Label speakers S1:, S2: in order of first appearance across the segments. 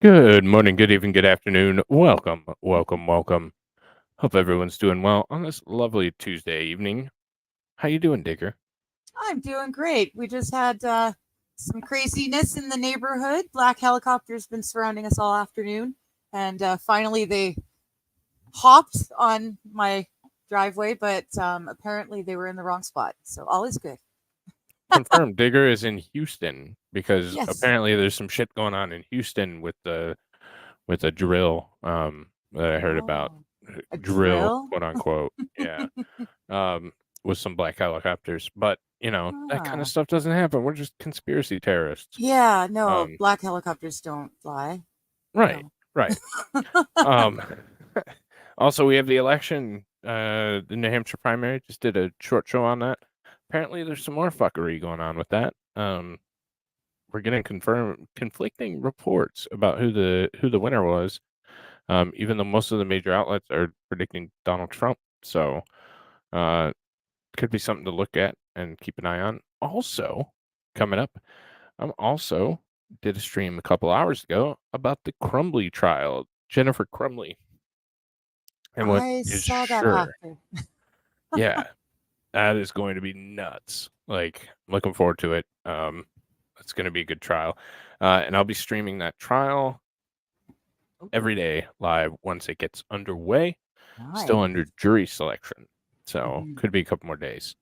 S1: Good morning, good evening, good afternoon. Welcome, welcome, welcome. Hope everyone's doing well on this lovely Tuesday evening. How you doing, Digger?
S2: I'm doing great. We just had some craziness in the neighborhood. Black helicopters been surrounding us all afternoon, and finally they hopped on my driveway, but apparently they were in the wrong spot. So all is good.
S1: Confirmed, Digger is in Houston because
S2: Yes.
S1: apparently there's some shit going on in Houston with the drill that I heard about.
S2: Oh, a
S1: Drill,
S2: drill.
S1: quote unquote. Yeah. With some black helicopters. But that kind of
S2: Ah.
S1: stuff doesn't happen. We're just conspiracy terrorists.
S2: Yeah. No,
S1: Um,
S2: black helicopters don't fly.
S1: right,
S2: No.
S1: right. Um, also, we have the election, the New Hampshire primary. Just did a short show on that. Apparently, there's some more fuckery going on with that. We're getting conflicting reports about who the winner was. Even though most of the major outlets are predicting Donald Trump, so could be something to look at and keep an eye on. Also, coming up, I'm also did a stream a couple hours ago about the Crumbly trial, Jennifer Crumbly. And what
S2: I
S1: is
S2: saw that
S1: sure,
S2: after.
S1: yeah, that is going to be nuts. Like, I'm looking forward to it. It's going to be a good trial. And I'll be streaming that trial every day live once it gets underway. Still
S2: Nice.
S1: under jury selection. So
S2: Mhm.
S1: could be a couple more days.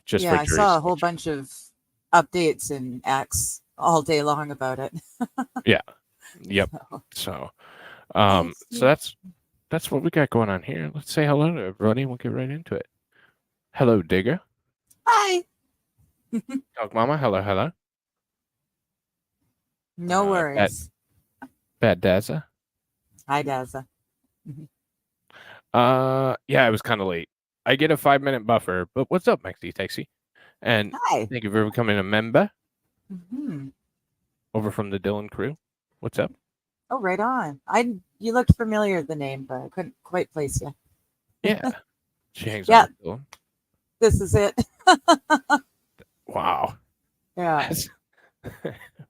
S1: Just
S2: Yeah,
S1: for
S2: I
S1: jury
S2: saw a whole
S1: selection.
S2: bunch of updates in X all day long about it.
S1: Yeah. Yep.
S2: So,
S1: So
S2: yes,
S1: so that's what we got going on here. Let's say hello to everybody. We'll get right into it. Hello, Digger.
S2: hi.
S1: Dog Mama. Hello, hello.
S2: No
S1: Bad
S2: worries.
S1: Daza.
S2: Hi, Daza.
S1: Yeah, it was kind of late. I get a 5-minute buffer, but what's up, Maxi Taxi? And
S2: Hi.
S1: thank you for becoming a member
S2: Hmm.
S1: over from the Dylan crew. What's up?
S2: Oh, right on. You looked familiar the name, but I couldn't quite place you.
S1: Yeah, she hangs out
S2: Yeah,
S1: with Dylan.
S2: this is it.
S1: Wow.
S2: Yeah.
S1: That's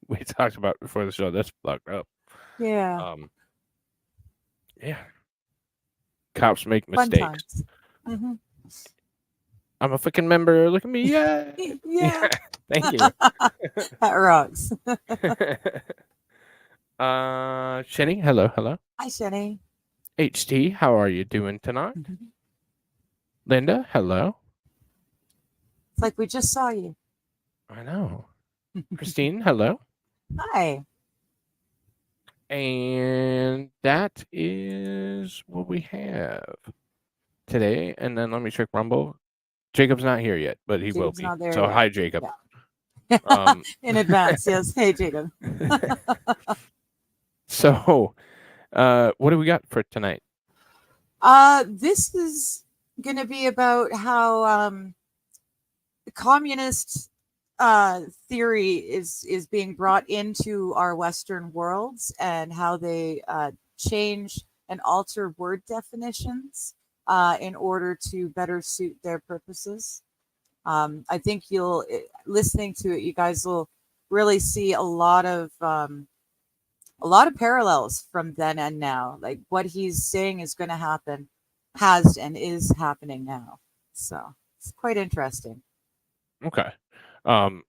S1: we talked about before the show. That's fucked up.
S2: Yeah.
S1: Yeah. Cops make
S2: Fun
S1: mistakes.
S2: times. Hmm.
S1: I'm a fucking member. Look at me. Yeah.
S2: Yeah.
S1: Thank you.
S2: That rocks.
S1: Shenny, hello, hello.
S2: Hi, Shenny.
S1: HT, how are you doing tonight?
S2: Mhm.
S1: Linda, hello.
S2: It's like we just saw you.
S1: I know. Christine, hello.
S2: Hi.
S1: And that is what we have today. And then let me check Rumble. Jacob's not here yet, but he will
S2: Jacob's
S1: be.
S2: not there
S1: So
S2: yet.
S1: hi, Jacob.
S2: Yeah. In advance, yes. Hey, Jacob.
S1: So, what do we got for tonight?
S2: This is going to be about how the communist theory is being brought into our Western worlds and how they change and alter word definitions in order to better suit their purposes. I think listening to it, you guys will really see a lot of parallels from then and now. Like what he's saying is going to happen, has and is happening now. So it's quite interesting.
S1: Okay. Um,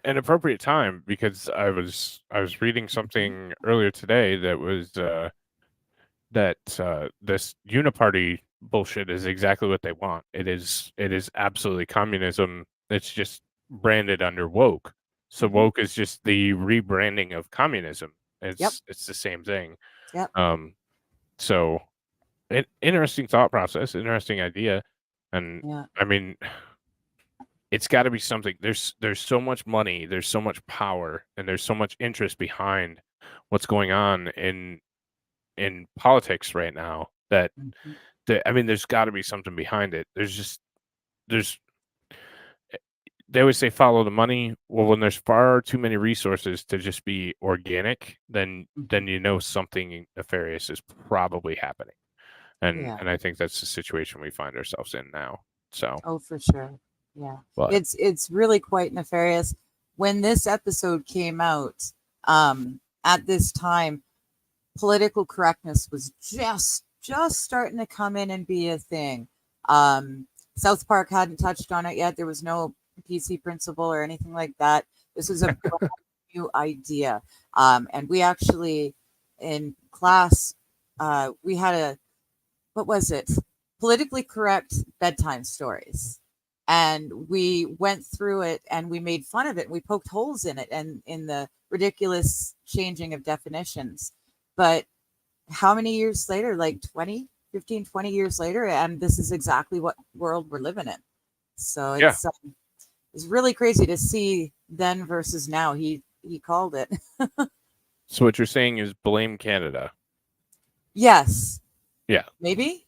S1: an appropriate time because I was reading
S2: Mhm.
S1: something earlier today that was that this uniparty bullshit is exactly what they want. It is absolutely communism. It's just branded under woke. So
S2: Mhm.
S1: woke is just the rebranding of communism.
S2: Yep.
S1: It's the same thing.
S2: Yep.
S1: Um, so interesting thought process, interesting idea, and
S2: Yeah.
S1: I mean, it's got to be something. There's so much money, there's so much power, and there's so much interest behind what's going on in politics right now that
S2: Mhm.
S1: I mean, there's got to be something behind it. There's they always say follow the money. Well, when there's far too many resources to just be organic, then
S2: Mhm.
S1: something nefarious is probably happening. And
S2: Yeah.
S1: I think that's the situation we find ourselves in now. So,
S2: Oh, for sure. Yeah.
S1: but
S2: It's really quite nefarious. When this episode came out, at this time, political correctness was just starting to come in and be a thing. South Park hadn't touched on it yet. There was no PC principle or anything like that. This was a brand new idea. And we actually, in class, we had what was it? Politically correct bedtime stories. And we went through it and we made fun of it. We poked holes in it and in the ridiculous changing of definitions. But how many years later, like 20 years later, and this is exactly what world we're living in. So it's really crazy to see then versus now. He called it.
S1: So what you're saying is blame Canada.
S2: Yes.
S1: Yeah.
S2: Maybe.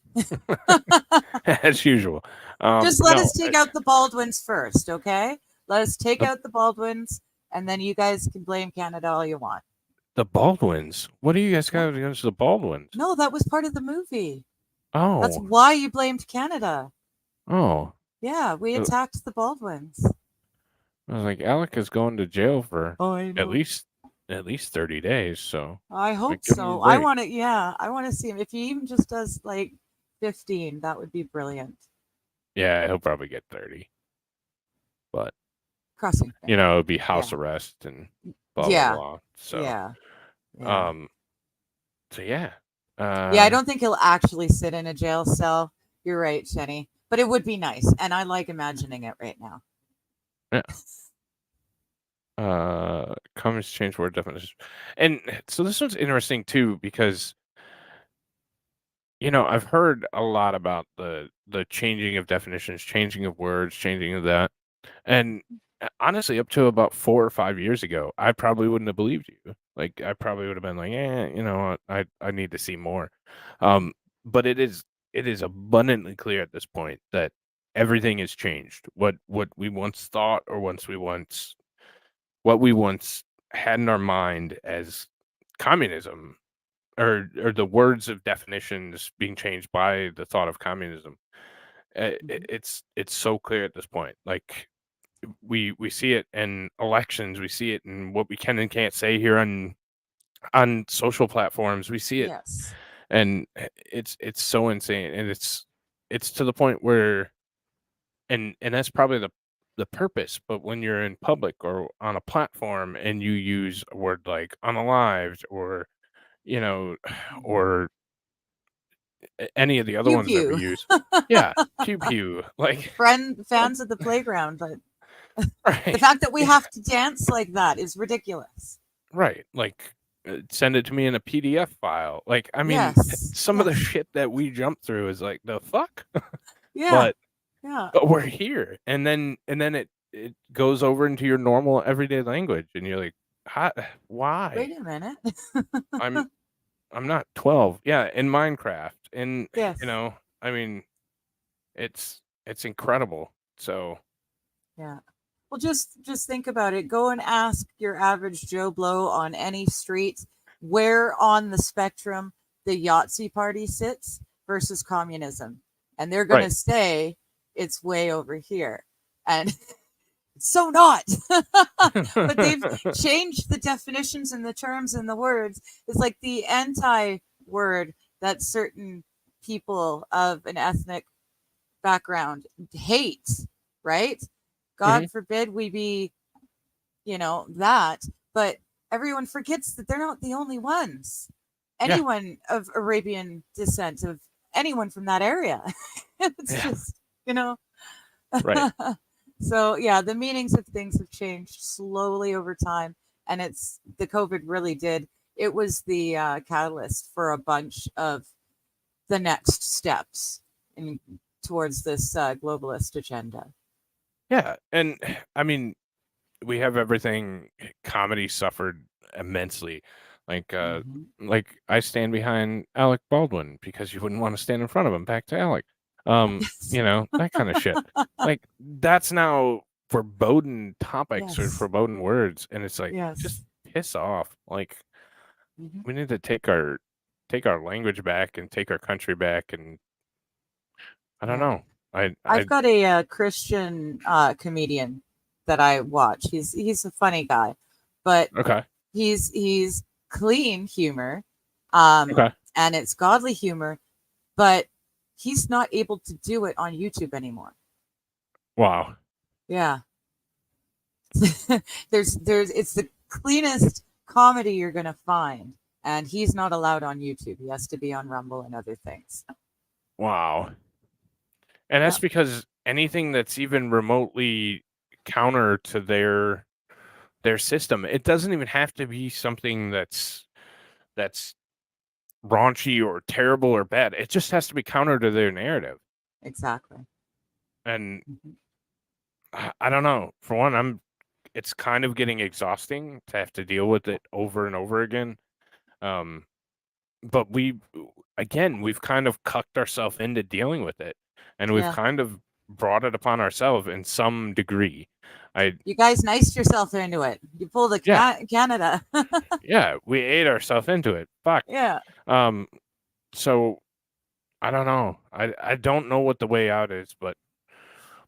S1: As usual.
S2: Just let us take out the Baldwins first, okay? Let us take out the Baldwins, and then you guys can blame Canada all you want.
S1: The Baldwins? What do you guys got against the Baldwins?
S2: No, that was part of the movie.
S1: Oh.
S2: That's why you blamed Canada.
S1: Oh.
S2: Yeah, we attacked the Baldwins.
S1: I was like, Alec is going to jail for at least 30 days, so
S2: I hope so. I want to see him. If he even just does like 15, that would be brilliant.
S1: Yeah, he'll probably get 30. But
S2: crossing,
S1: you know, it'd be house arrest and blah blah blah. So
S2: yeah.
S1: So yeah.
S2: I don't think he'll actually sit in a jail cell. You're right, Jenny. But it would be nice, and I like imagining it right now.
S1: Yeah. Comments change word definition. And so this one's interesting too, because you know, I've heard a lot about the changing of definitions, changing of words, changing of that. And honestly, up to about 4 or 5 years ago, I probably wouldn't have believed you. Like, I probably would have been like, you know, I need to see more. But it is abundantly clear at this point that everything has changed. What we once thought, or what we once had in our mind as communism, or the words of definitions being changed by the thought of communism. It's so clear at this point. Like, we see it in elections, we see it in what we can and can't say here on social platforms. We see it, and it's so insane, and it's to the point where, and that's probably the purpose. But when you're in public or on a platform and you use a word like unalived, or you know, or any of the other ones that we use, pew pew, like
S2: fans of the playground, but the fact that we have to dance like that is ridiculous.
S1: Right, like send it to me in a PDF file. Like, I mean, some of the shit that we jump through is like, the fuck. But we're here, and then it goes over into your normal everyday language, and you're like, why?
S2: Wait a minute.
S1: I'm not 12. Yeah, in Minecraft, and you know, I mean, it's incredible. So
S2: yeah. Well, just think about it. Go and ask your average Joe Blow on any street where on the spectrum the Yahtzee party sits versus communism, and they're going to say it's way over here, and it's so not. But they've changed the definitions and the terms and the words. It's like the anti-word that certain people of an ethnic background hate, right? God forbid we be, you know, that. But everyone forgets that they're not the only ones. Anyone of Arabian descent, of anyone from that area. It's just, you know.
S1: Right.
S2: So, the meanings of things have changed slowly over time. And the COVID really did. It was the catalyst for a bunch of the next steps towards this globalist agenda.
S1: Yeah, and I mean, we have everything. Comedy suffered immensely. Like, like I stand behind Alec Baldwin because you wouldn't want to stand in front of him. Back to Alec. You know, that kind of shit. Like, that's now verboten topics or verboten words, and it's like, just piss off. Like, we need to take our language back and take our country back, and I don't know.
S2: I've got a Christian comedian that I watch. He's a funny guy, but he's clean humor,
S1: Okay.
S2: and it's godly humor, but he's not able to do it on YouTube anymore.
S1: Wow.
S2: Yeah. there's it's the cleanest comedy you're gonna find, and he's not allowed on YouTube. He has to be on Rumble and other things.
S1: Wow. And
S2: Yeah,
S1: that's because anything that's even remotely counter to their system, it doesn't even have to be something that's raunchy or terrible or bad. It just has to be counter to their narrative.
S2: exactly.
S1: And
S2: Mhm.
S1: I don't know. For one, it's kind of getting exhausting to have to deal with it over and over again. But we've kind of cucked ourselves into dealing with it, and we've
S2: Yeah,
S1: kind of brought it upon ourselves in some degree. I
S2: you guys niced yourself into it. You pulled a
S1: Yeah,
S2: Canada.
S1: yeah, we ate ourselves into it. Fuck.
S2: Yeah.
S1: Um, so I don't know. I don't know what the way out is, but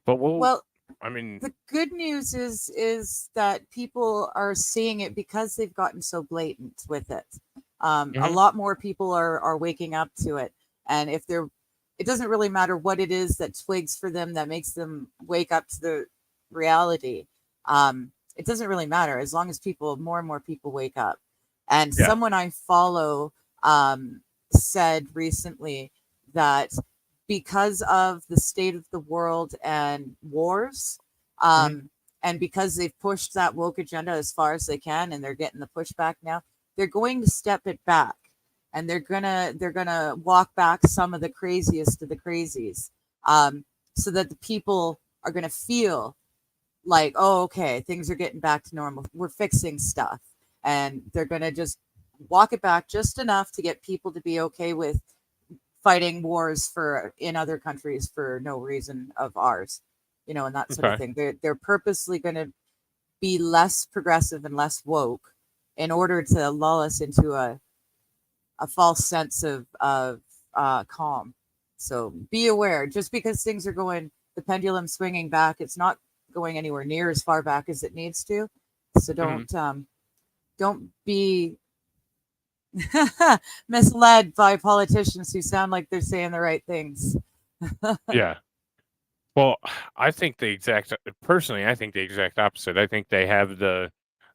S1: we'll.
S2: Well,
S1: I mean,
S2: the good news is that people are seeing it because they've gotten so blatant with it. A
S1: mhm,
S2: lot more people are waking up to it, and if they're, it doesn't really matter what it is that twigs for them that makes them wake up to the reality. It doesn't really matter as long as people, more and more people wake up. And
S1: yeah,
S2: someone I follow said recently that because of the state of the world and wars,
S1: mhm,
S2: and because they've pushed that woke agenda as far as they can, and they're getting the pushback now, they're going to step it back, and they're gonna walk back some of the craziest of the crazies, so that the people are gonna feel like, oh, okay, things are getting back to normal. We're fixing stuff, and they're gonna just walk it back just enough to get people to be okay with fighting wars for in other countries for no reason of ours, and that sort of
S1: okay,
S2: thing. They're purposely going to be less progressive and less woke in order to lull us into a false sense of calm. So be aware. Just because things are going, the pendulum swinging back, it's not going anywhere near as far back as it needs to. So
S1: mhm,
S2: don't be misled by politicians who sound like they're saying the right things.
S1: yeah. Well, I think personally, I think the exact opposite. I think they have the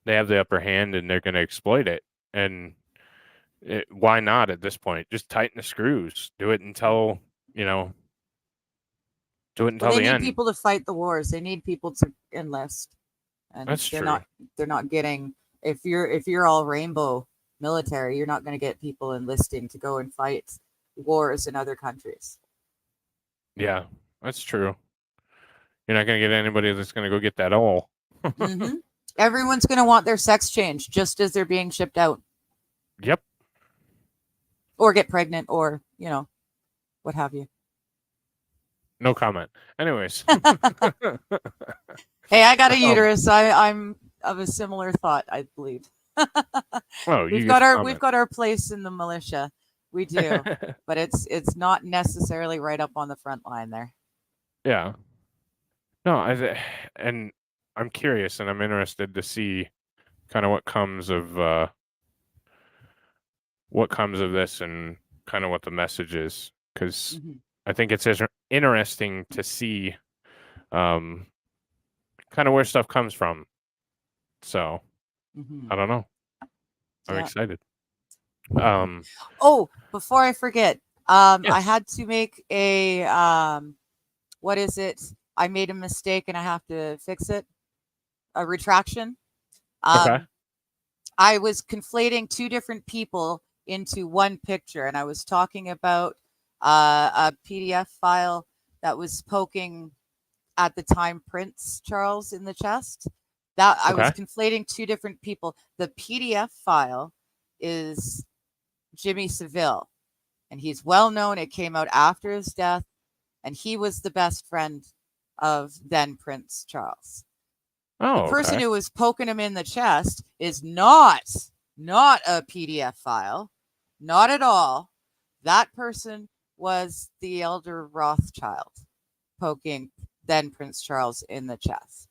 S1: upper hand, and they're going to exploit it. And why not at this point? Just tighten the screws. Do it until you know. Do it
S2: Well,
S1: until
S2: they
S1: the
S2: need
S1: end.
S2: people to fight the wars. They need people to enlist, and
S1: That's
S2: they're
S1: true.
S2: not getting. If you're all rainbow military, you're not going to get people enlisting to go and fight wars in other countries.
S1: Yeah, that's true. You're not going to get anybody that's going to go get that all.
S2: Hmm. Everyone's going to want their sex changed just as they're being shipped out,
S1: Yep.
S2: or get pregnant, or what have you.
S1: No comment. Anyways.
S2: Hey, I got a
S1: um,
S2: uterus. I'm of a similar thought, I believe.
S1: well,
S2: we've
S1: you get
S2: got
S1: to
S2: our we've
S1: comment.
S2: got our place in the militia. We do, but it's not necessarily right up on the front line there.
S1: Yeah. No, and I'm curious and I'm interested to see kind of what comes of this and kind of what the message is, because
S2: Hmm.
S1: I think it's interesting to see um kind of where stuff comes from. So
S2: Hmm.
S1: I don't know. I'm
S2: Yeah.
S1: excited.
S2: Mhm.
S1: Um,
S2: Oh, before I forget, I
S1: yes.
S2: had to make a what is it? I made a mistake and I have to fix it. A retraction.
S1: Okay.
S2: Um, I was conflating two different people into one picture, and I was talking about a PDF file that was poking at the time Prince Charles in the chest. That I was
S1: Okay.
S2: conflating two different people. The PDF file is Jimmy Savile, and he's well known. It came out after his death, and he was the best friend of then Prince Charles. The
S1: Oh,
S2: person
S1: okay.
S2: who was poking him in the chest is not a PDF file, not at all. That person was the elder Rothschild poking then Prince Charles in the chest.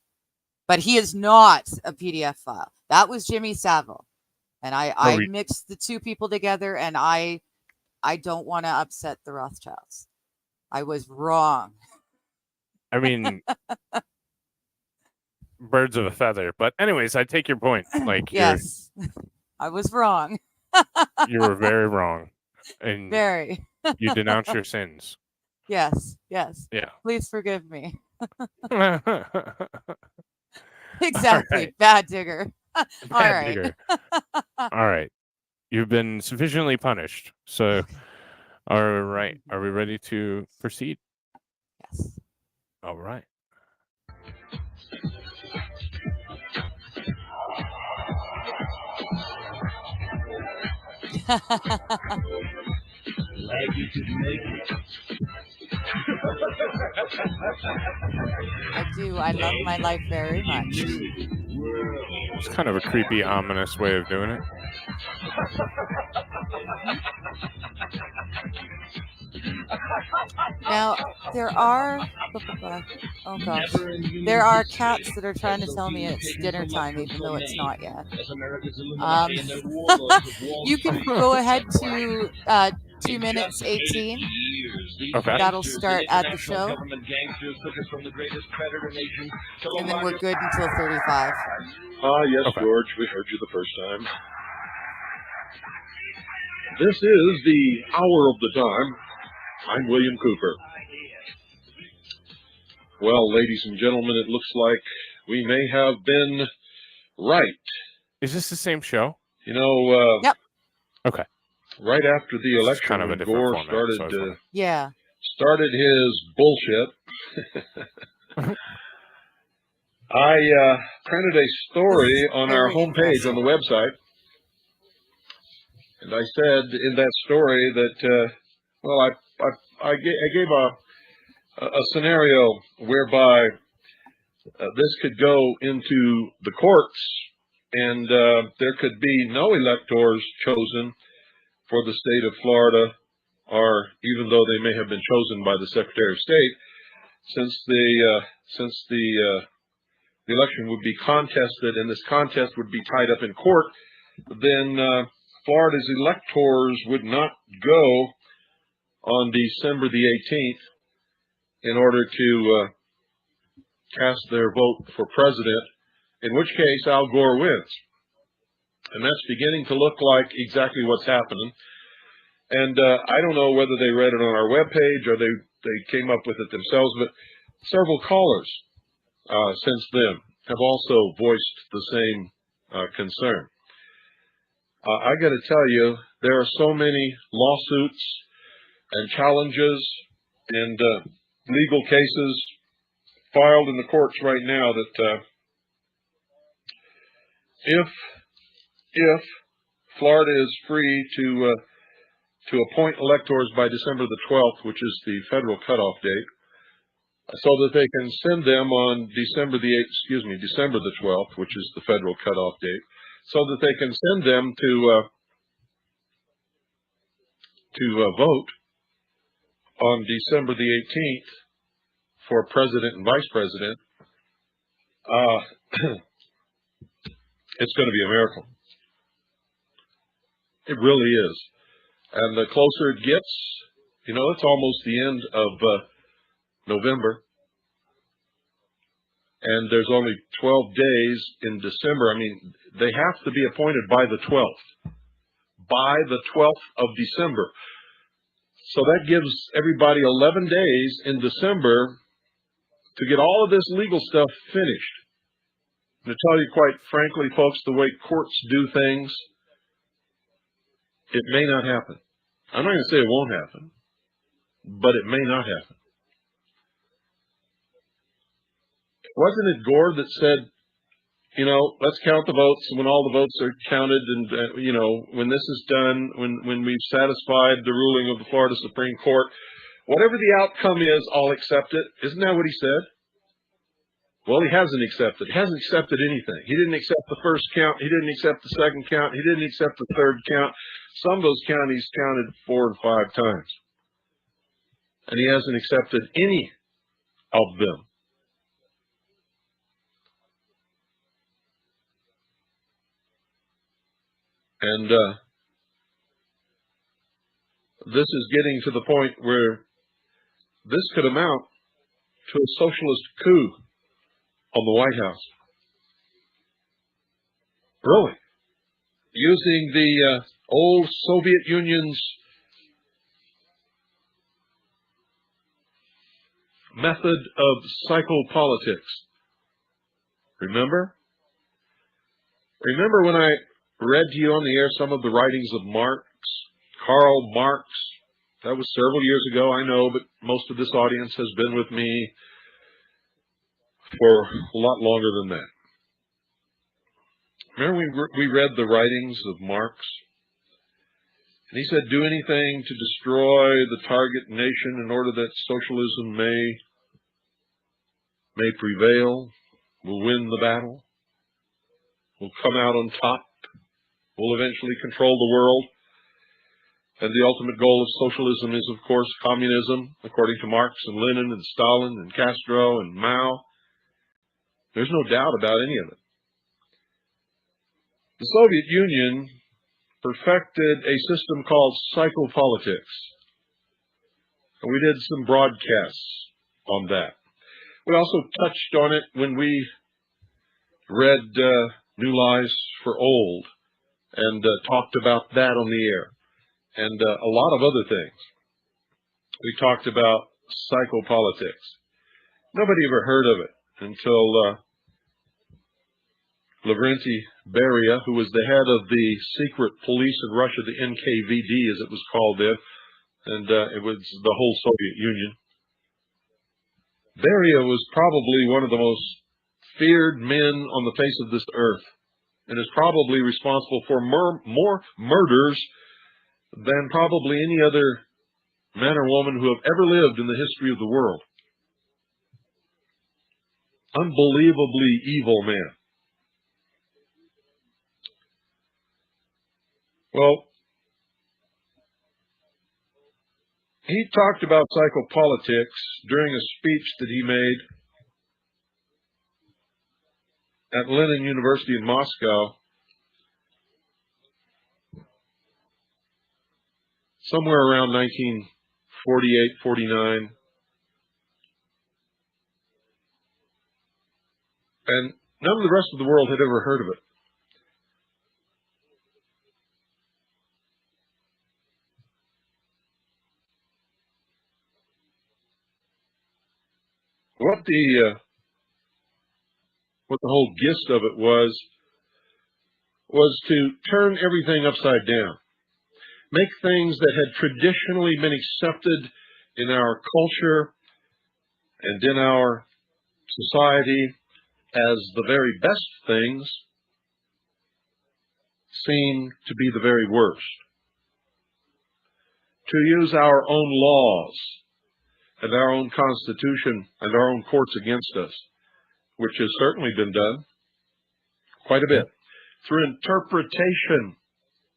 S2: But he is not a PDF file. That was Jimmy Savile. And
S1: Are
S2: I
S1: we,
S2: mixed the two people together, and I don't want to upset the Rothschilds. I was wrong.
S1: I mean, birds of a feather. But anyways, I take your point. Like
S2: Yes, I was wrong.
S1: you were very wrong, and
S2: Very.
S1: you denounce your sins.
S2: Yes, yes.
S1: Yeah.
S2: Please forgive me.
S1: All
S2: Exactly.
S1: right.
S2: Bad digger. All
S1: Bad
S2: right.
S1: digger. All right. You've been sufficiently punished. So, all right. Are we ready to proceed?
S2: Yes.
S1: All right.
S2: I do. I love my life very much.
S1: It's kind of a creepy, ominous way of doing it.
S2: Now, there are, oh gosh, there are cats that are trying to tell me it's dinner time, even though it's not yet. You can go ahead to 2 minutes 18.
S1: Okay.
S2: That'll start at the show. And then we're good until 35.
S3: Yes,
S1: Okay.
S3: George, we heard you the first time. This is the hour of the time. I'm William Cooper. Well, ladies and gentlemen, it looks like we may have been right.
S1: Is this the same show?
S3: You know,
S2: Yep.
S1: Okay.
S3: right after the
S1: It's
S3: election,
S1: kind of a
S3: when
S1: different
S3: Gore
S1: format, so I was wondering.
S2: Yeah.
S3: started his bullshit, I printed a story on our
S2: Very
S3: homepage on the website, and I said in that story that, well, I gave a scenario whereby this could go into the courts, and there could be no electors chosen for the state of Florida, or even though they may have been chosen by the Secretary of State, since the election would be contested and this contest would be tied up in court, then Florida's electors would not go on December the 18th in order to cast their vote for president, in which case Al Gore wins. And that's beginning to look like exactly what's happening. And I don't know whether they read it on our webpage or they came up with it themselves, but several callers since then have also voiced the same concern. I got to tell you, there are so many lawsuits and challenges and legal cases filed in the courts right now that if Florida is free to appoint electors by December the 12th, which is the federal cutoff date, so that they can send them on December the 12th, which is the federal cutoff date, so that they can send them to vote on December the 18th for president and vice president. It's going to be a miracle. It really is. And the closer it gets, it's almost the end of November. And there's only 12 days in December. I mean, they have to be appointed by the 12th. By the 12th of December. So that gives everybody 11 days in December to get all of this legal stuff finished. And to tell you quite frankly, folks, the way courts do things, it may not happen. I'm not going to say it won't happen, but it may not happen. Wasn't it Gore that said, let's count the votes, and when all the votes are counted, and when this is done, when we've satisfied the ruling of the Florida Supreme Court, whatever the outcome is, I'll accept it. Isn't that what he said? Well, he hasn't accepted. He hasn't accepted anything. He didn't accept the first count. He didn't accept the second count. He didn't accept the third count. Some of those counties counted 4 and 5 times. And he hasn't accepted any of them. And this is getting to the point where this could amount to a socialist coup on the White House. Really? Using the old Soviet Union's method of psychopolitics. Remember? Remember when I read to you on the air some of the writings of Marx, Karl Marx? That was several years ago, I know, but most of this audience has been with me for a lot longer than that. Remember we read the writings of Marx? And he said, do anything to destroy the target nation in order that socialism may prevail, will win the battle, will come out on top, will eventually control the world. And the ultimate goal of socialism is, of course, communism, according to Marx and Lenin and Stalin and Castro and Mao. There's no doubt about any of it. The Soviet Union perfected a system called psychopolitics. And we did some broadcasts on that. We also touched on it when we read New Lies for Old and talked about that on the air. And a lot of other things. We talked about psychopolitics. Nobody ever heard of it until Lavrenti Beria, who was the head of the secret police in Russia, the NKVD as it was called then, and it was the whole Soviet Union. Beria was probably one of the most feared men on the face of this earth, and is probably responsible for more murders than probably any other man or woman who have ever lived in the history of the world. Unbelievably evil man. Well, he talked about psychopolitics during a speech that he made at Lenin University in Moscow somewhere around 1948, 49. And none of the rest of the world had ever heard of it. What the whole gist of it was to turn everything upside down. Make things that had traditionally been accepted in our culture and in our society as the very best things seem to be the very worst. To use our own laws and our own constitution and our own courts against us, which has certainly been done quite a bit, through interpretation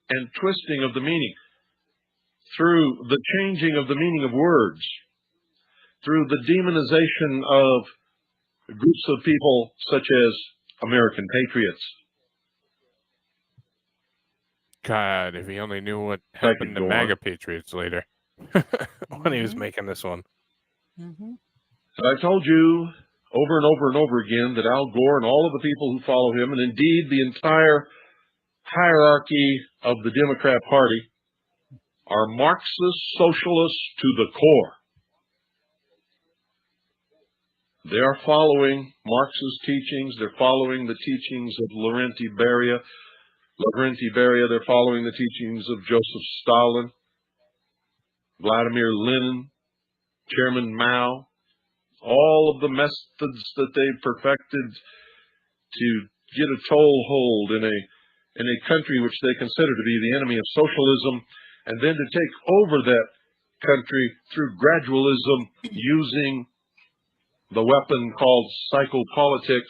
S3: and twisting of the meaning, through the changing of the meaning of words, through the demonization of groups of people such as American patriots.
S1: God, if he only knew what happened to MAGA patriots later when he was making this one.
S2: Mm-hmm.
S3: And I told you over and over and over again that Al Gore and all of the people who follow him, and indeed the entire hierarchy of the Democrat Party, are Marxist socialists to the core. They are following Marx's teachings. They're following the teachings of Lavrenti Beria. They're following the teachings of Joseph Stalin, Vladimir Lenin, Chairman Mao, all of the methods that they've perfected to get a toehold in a country which they consider to be the enemy of socialism, and then to take over that country through gradualism using the weapon called psychopolitics.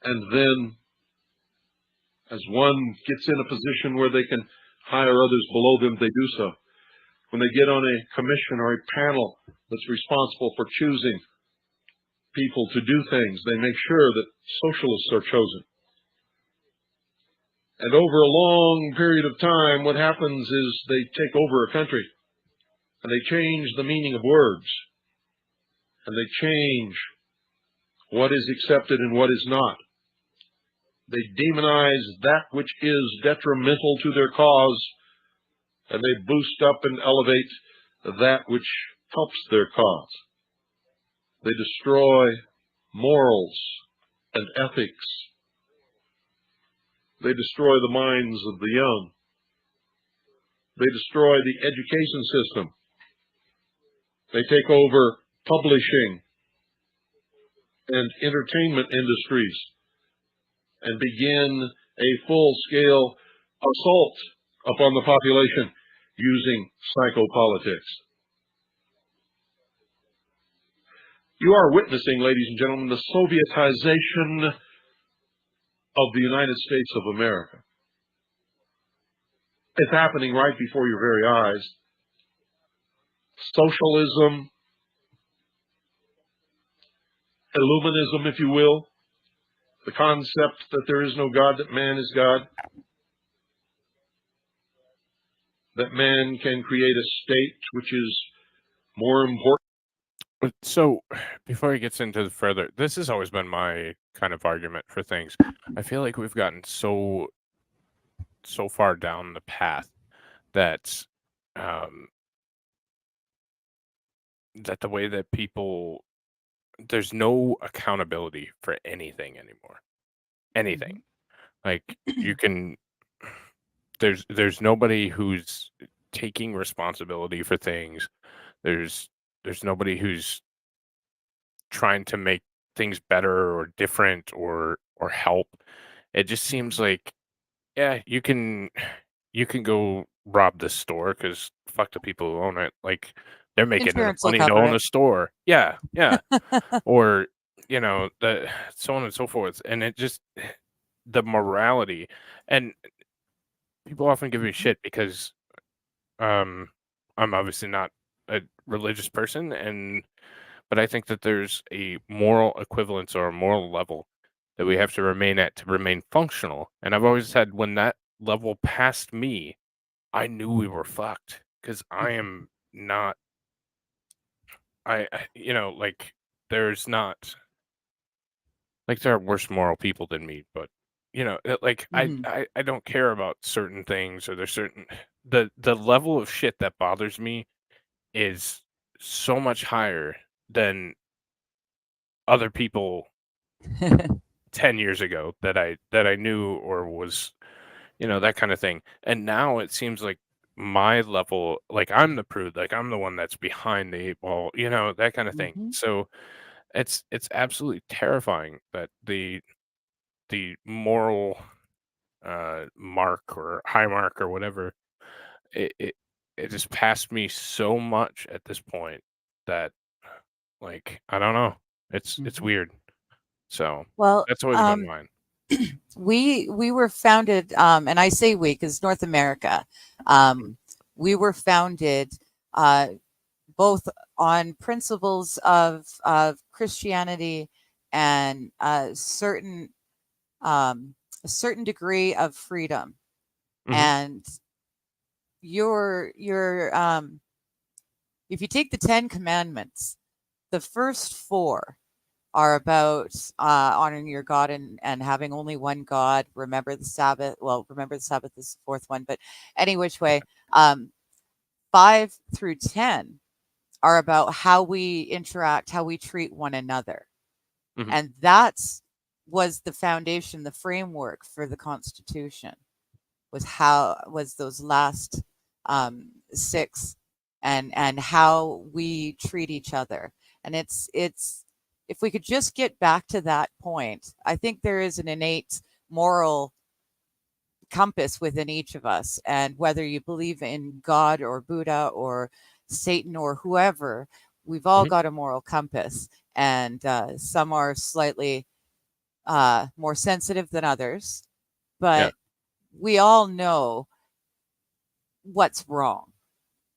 S3: And then, as one gets in a position where they can hire others below them, they do so. When they get on a commission or a panel that's responsible for choosing people to do things. They make sure that socialists are chosen. And over a long period of time, what happens is they take over a country, and they change the meaning of words, and they change what is accepted and what is not. They demonize that which is detrimental to their cause, and they boost up and elevate that which helps their cause. They destroy morals and ethics. They destroy the minds of the young. They destroy the education system. They take over publishing and entertainment industries and begin a full-scale assault upon the population using psychopolitics. You are witnessing, ladies and gentlemen, the Sovietization of the United States of America. It's happening right before your very eyes. Socialism, Illuminism, if you will, the concept that there is no God, that man is God, that man can create a state which is more important.
S1: So, before he gets into the further, this has always been my kind of argument for things. I feel like we've gotten so far down the path that that the way that people, there's no accountability for anything anymore. Anything. Like you can, there's nobody who's taking responsibility for things. There's nobody who's trying to make things better or different or help. It just seems like, yeah, you can go rob this store because fuck the people who own it. Like they're making enough
S2: Insurance will
S1: money to
S2: cover
S1: own
S2: it.
S1: a store. Yeah, yeah. Or the so on and so forth. And it just, the morality, and people often give me shit because I'm obviously not a religious person, but I think that there's a moral equivalence or a moral level that we have to remain at to remain functional. And I've always said when that level passed me, I knew we were fucked because I am not. Like there's not, like there are worse moral people than me, but like I don't care about certain things, or there's certain, the level of shit that bothers me is so much higher than other people 10 years ago that I knew or was, that kind of thing. And now it seems like my level, like I'm the prude, like I'm the one that's behind the eight ball, that kind of thing. So it's absolutely terrifying that the moral mark or high mark or whatever, it just passed me so much at this point that, like, I don't know, it's weird. So
S2: Well,
S1: that's always been mine.
S2: we were founded, and I say we because North America, we were founded both on principles of Christianity and a certain degree of freedom. And your if you take the 10 commandments, the first 4 are about honoring your God and having only one God. Remember the Sabbath. Well, remember the Sabbath is the 4th one, but any which way, 5 through 10 are about how we interact, how we treat one another. And was the foundation, the framework for the Constitution, was those last 6, and how we treat each other. And it's if we could just get back to that point, I think there is an innate moral compass within each of us. And whether you believe in God or Buddha or Satan or whoever, we've all got a moral compass. And some are slightly more sensitive than others, but we all know what's wrong,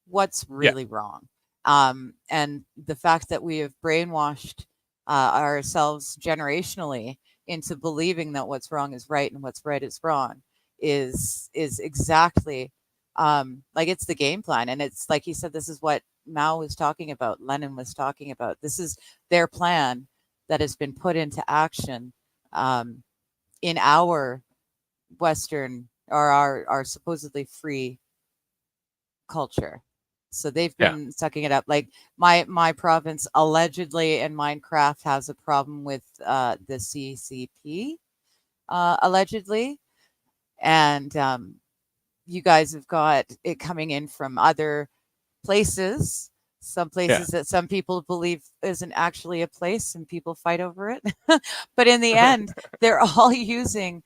S2: what's really wrong. And the fact that we have brainwashed ourselves generationally into believing that what's wrong is right and what's right is wrong is exactly like it's the game plan. And it's like he said, this is what Mao was talking about, Lenin was talking about. This is their plan that has been put into action in our Western or our supposedly free culture. So they've
S1: Yeah.
S2: been sucking it up. Like my province allegedly in Minecraft has a problem with the CCP allegedly, and you guys have got it coming in from other places. Some places that some people believe isn't actually a place, and people fight over it. But in the end, they're all using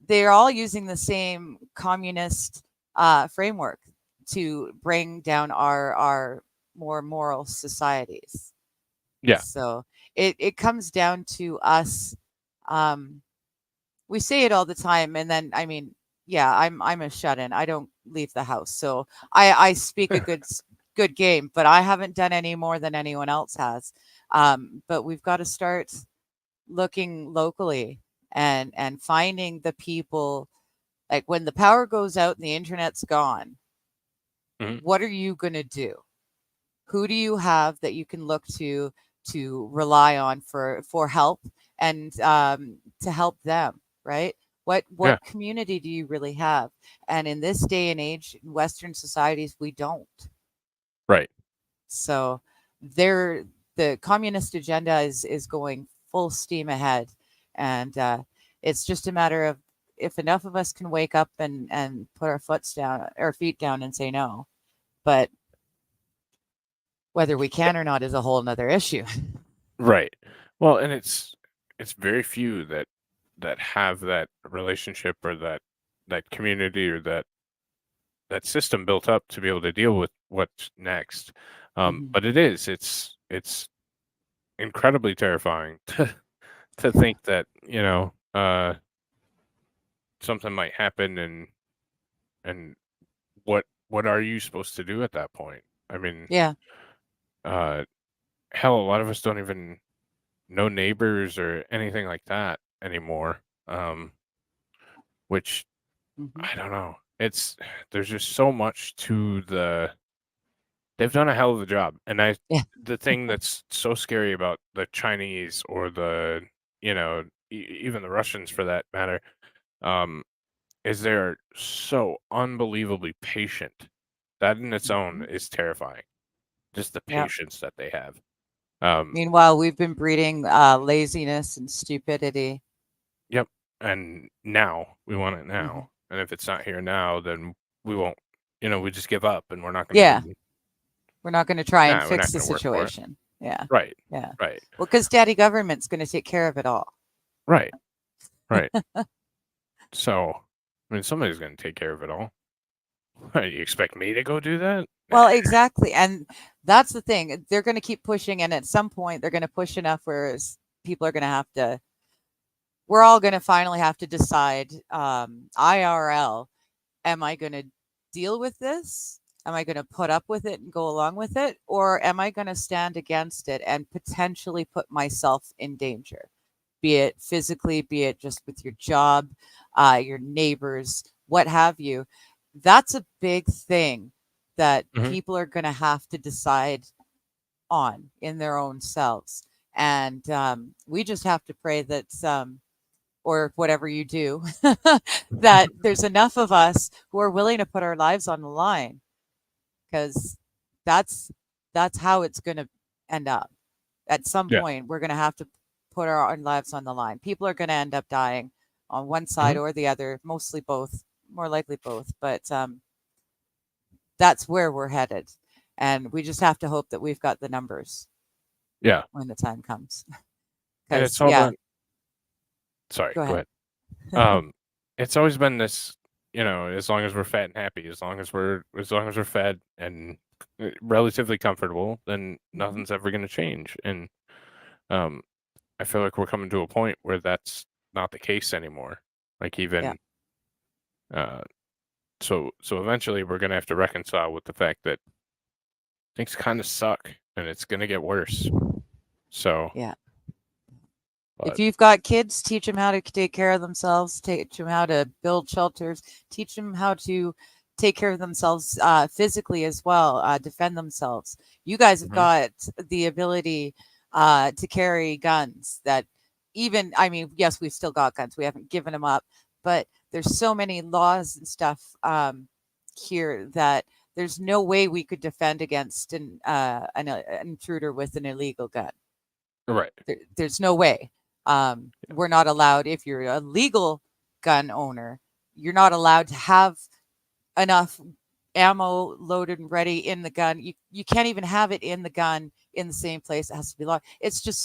S2: the same communist framework to bring down our more moral societies.
S1: Yeah.
S2: So it comes down to us. We say it all the time, and then I mean, yeah, I'm a shut-in. I don't leave the house, so I speak a good game, but I haven't done any more than anyone else has. But we've got to start looking locally and finding the people. Like when the power goes out and the internet's gone, what are you going to do? Who do you have that you can look to rely on for help and to help them, right? What community do you really have? And in this day and age, in Western societies, we don't.
S1: Right.
S2: So the communist agenda is going full steam ahead, and it's just a matter of if enough of us can wake up and put our feet down and say no. But whether we can or not is a whole nother issue.
S1: Right. Well, and it's very few that have that relationship or that community or that system built up to be able to deal with what's next. But it's incredibly terrifying to think that, something might happen and what are you supposed to do at that point? I mean,
S2: Yeah.
S1: Hell, a lot of us don't even know neighbors or anything like that anymore. Which I don't know. There's just so much to they've done a hell of a job. And the thing that's so scary about the Chinese or the, even the Russians for that matter, is they're so unbelievably patient. That in its own is terrifying. Just the patience that they have.
S2: Meanwhile, we've been breeding laziness and stupidity.
S1: Yep. And now we want it now. And if it's not here now, then we won't, we just give up and we're not going to.
S2: We're not going to try and fix the situation. Yeah.
S1: Right.
S2: Yeah.
S1: Right.
S2: Well, because daddy government's going to take care of it all.
S1: Right. Right. So, I mean, somebody's going to take care of it all. You expect me to go do that?
S2: Well, exactly. And that's the thing. They're going to keep pushing. And at some point, they're going to push enough where people are going to have to, we're all going to finally have to decide IRL, am I going to deal with this? Am I going to put up with it and go along with it? Or am I going to stand against it and potentially put myself in danger? Be it physically, be it just with your job, your neighbors, what have you. That's a big thing that people are going to have to decide on in their own selves. And we just have to pray that, or whatever you do, that there's enough of us who are willing to put our lives on the line, because that's how it's going to end up. At some point, we're going to have to put our own lives on the line. People are going to end up dying on one side or the other, mostly both, more likely both. But that's where we're headed. And we just have to hope that we've got the numbers.
S1: Yeah.
S2: When the time comes.
S1: And it's all been... Sorry, go ahead. It's always been this, as long as we're fat and happy, as long as we're fed and relatively comfortable, then nothing's ever going to change. And I feel like we're coming to a point where that's not the case anymore. Like even so eventually we're going to have to reconcile with the fact that things kind of suck and it's going to get worse. So
S2: If you've got kids, teach them how to take care of themselves, teach them how to build shelters, teach them how to take care of themselves physically as well, defend themselves. You guys have got the ability to carry guns that even, I mean, yes, we've still got guns. We haven't given them up, but there's so many laws and stuff here that there's no way we could defend against an intruder with an illegal gun.
S1: Right.
S2: There's no way. We're not allowed, if you're a legal gun owner, you're not allowed to have enough ammo loaded and ready in the gun. You can't even have it in the gun in the same place. It has to be locked. It's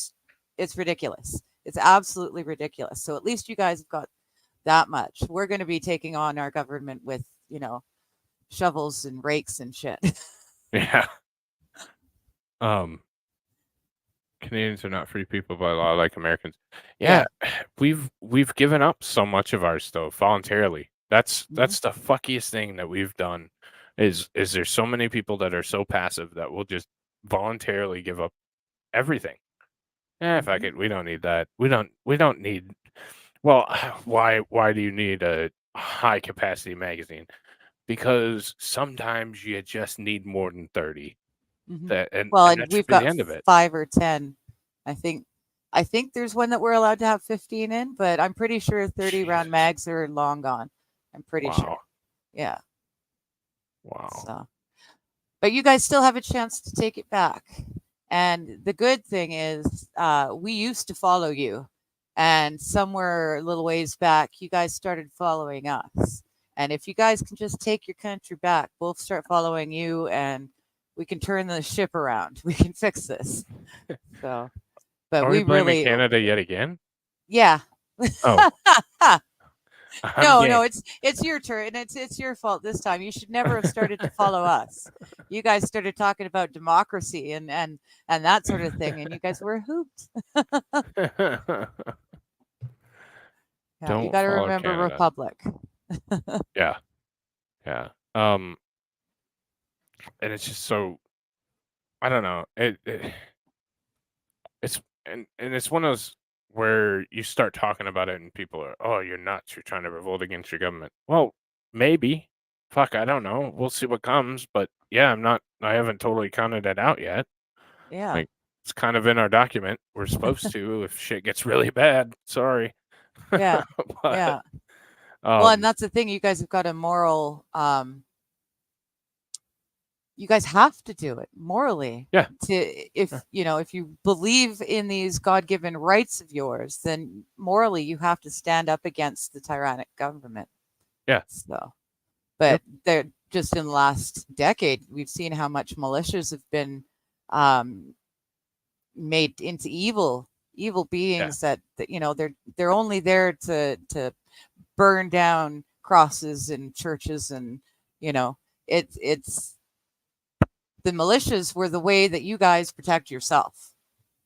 S2: ridiculous. It's absolutely ridiculous. So at least you guys have got that much. We're going to be taking on our government with, shovels and rakes and shit.
S1: Yeah. Canadians are not free people by law like Americans. Yeah. We've given up so much of our stuff voluntarily. That's the fuckiest thing that we've done is there's so many people that are so passive that will just voluntarily give up everything. Fuck it. We don't need that. We don't need. Well, why do you need a high capacity magazine? Because sometimes you just need more than 30. And
S2: we've got the end of it. 5 or 10. I think there's one that we're allowed to have 15 in, but I'm pretty sure 30 round mags are long gone. I'm pretty sure. Yeah.
S1: Wow.
S2: So, but you guys still have a chance to take it back. And the good thing is, we used to follow you, and somewhere a little ways back, you guys started following us. And if you guys can just take your country back, we'll start following you, and we can turn the ship around. We can fix this. So, but
S1: are we blaming Canada yet again?
S2: Yeah.
S1: Oh.
S2: No, it's your turn, and it's your fault this time. You should never have started to follow us. You guys started talking about democracy and that sort of thing, and you guys were hooped. Yeah, you got to remember Canada. Republic.
S1: Yeah. And it's just so, I don't know. It's one of those where you start talking about it and people are, oh, you're nuts. You're trying to revolt against your government. Well, maybe. Fuck, I don't know. We'll see what comes. But yeah, I haven't totally counted it out yet.
S2: Yeah.
S1: Like, it's kind of in our document. We're supposed to if shit gets really bad. Sorry.
S2: Yeah. Yeah. Well, and that's the thing. You guys have got a moral, you guys have to do it morally.
S1: Yeah.
S2: If you believe in these God-given rights of yours, then morally you have to stand up against the tyrannic government.
S1: Yeah.
S2: So, but they're just in the last decade, we've seen how much militias have been made into evil beings that they're only there to burn down crosses and churches, and it's the militias were the way that you guys protect yourself.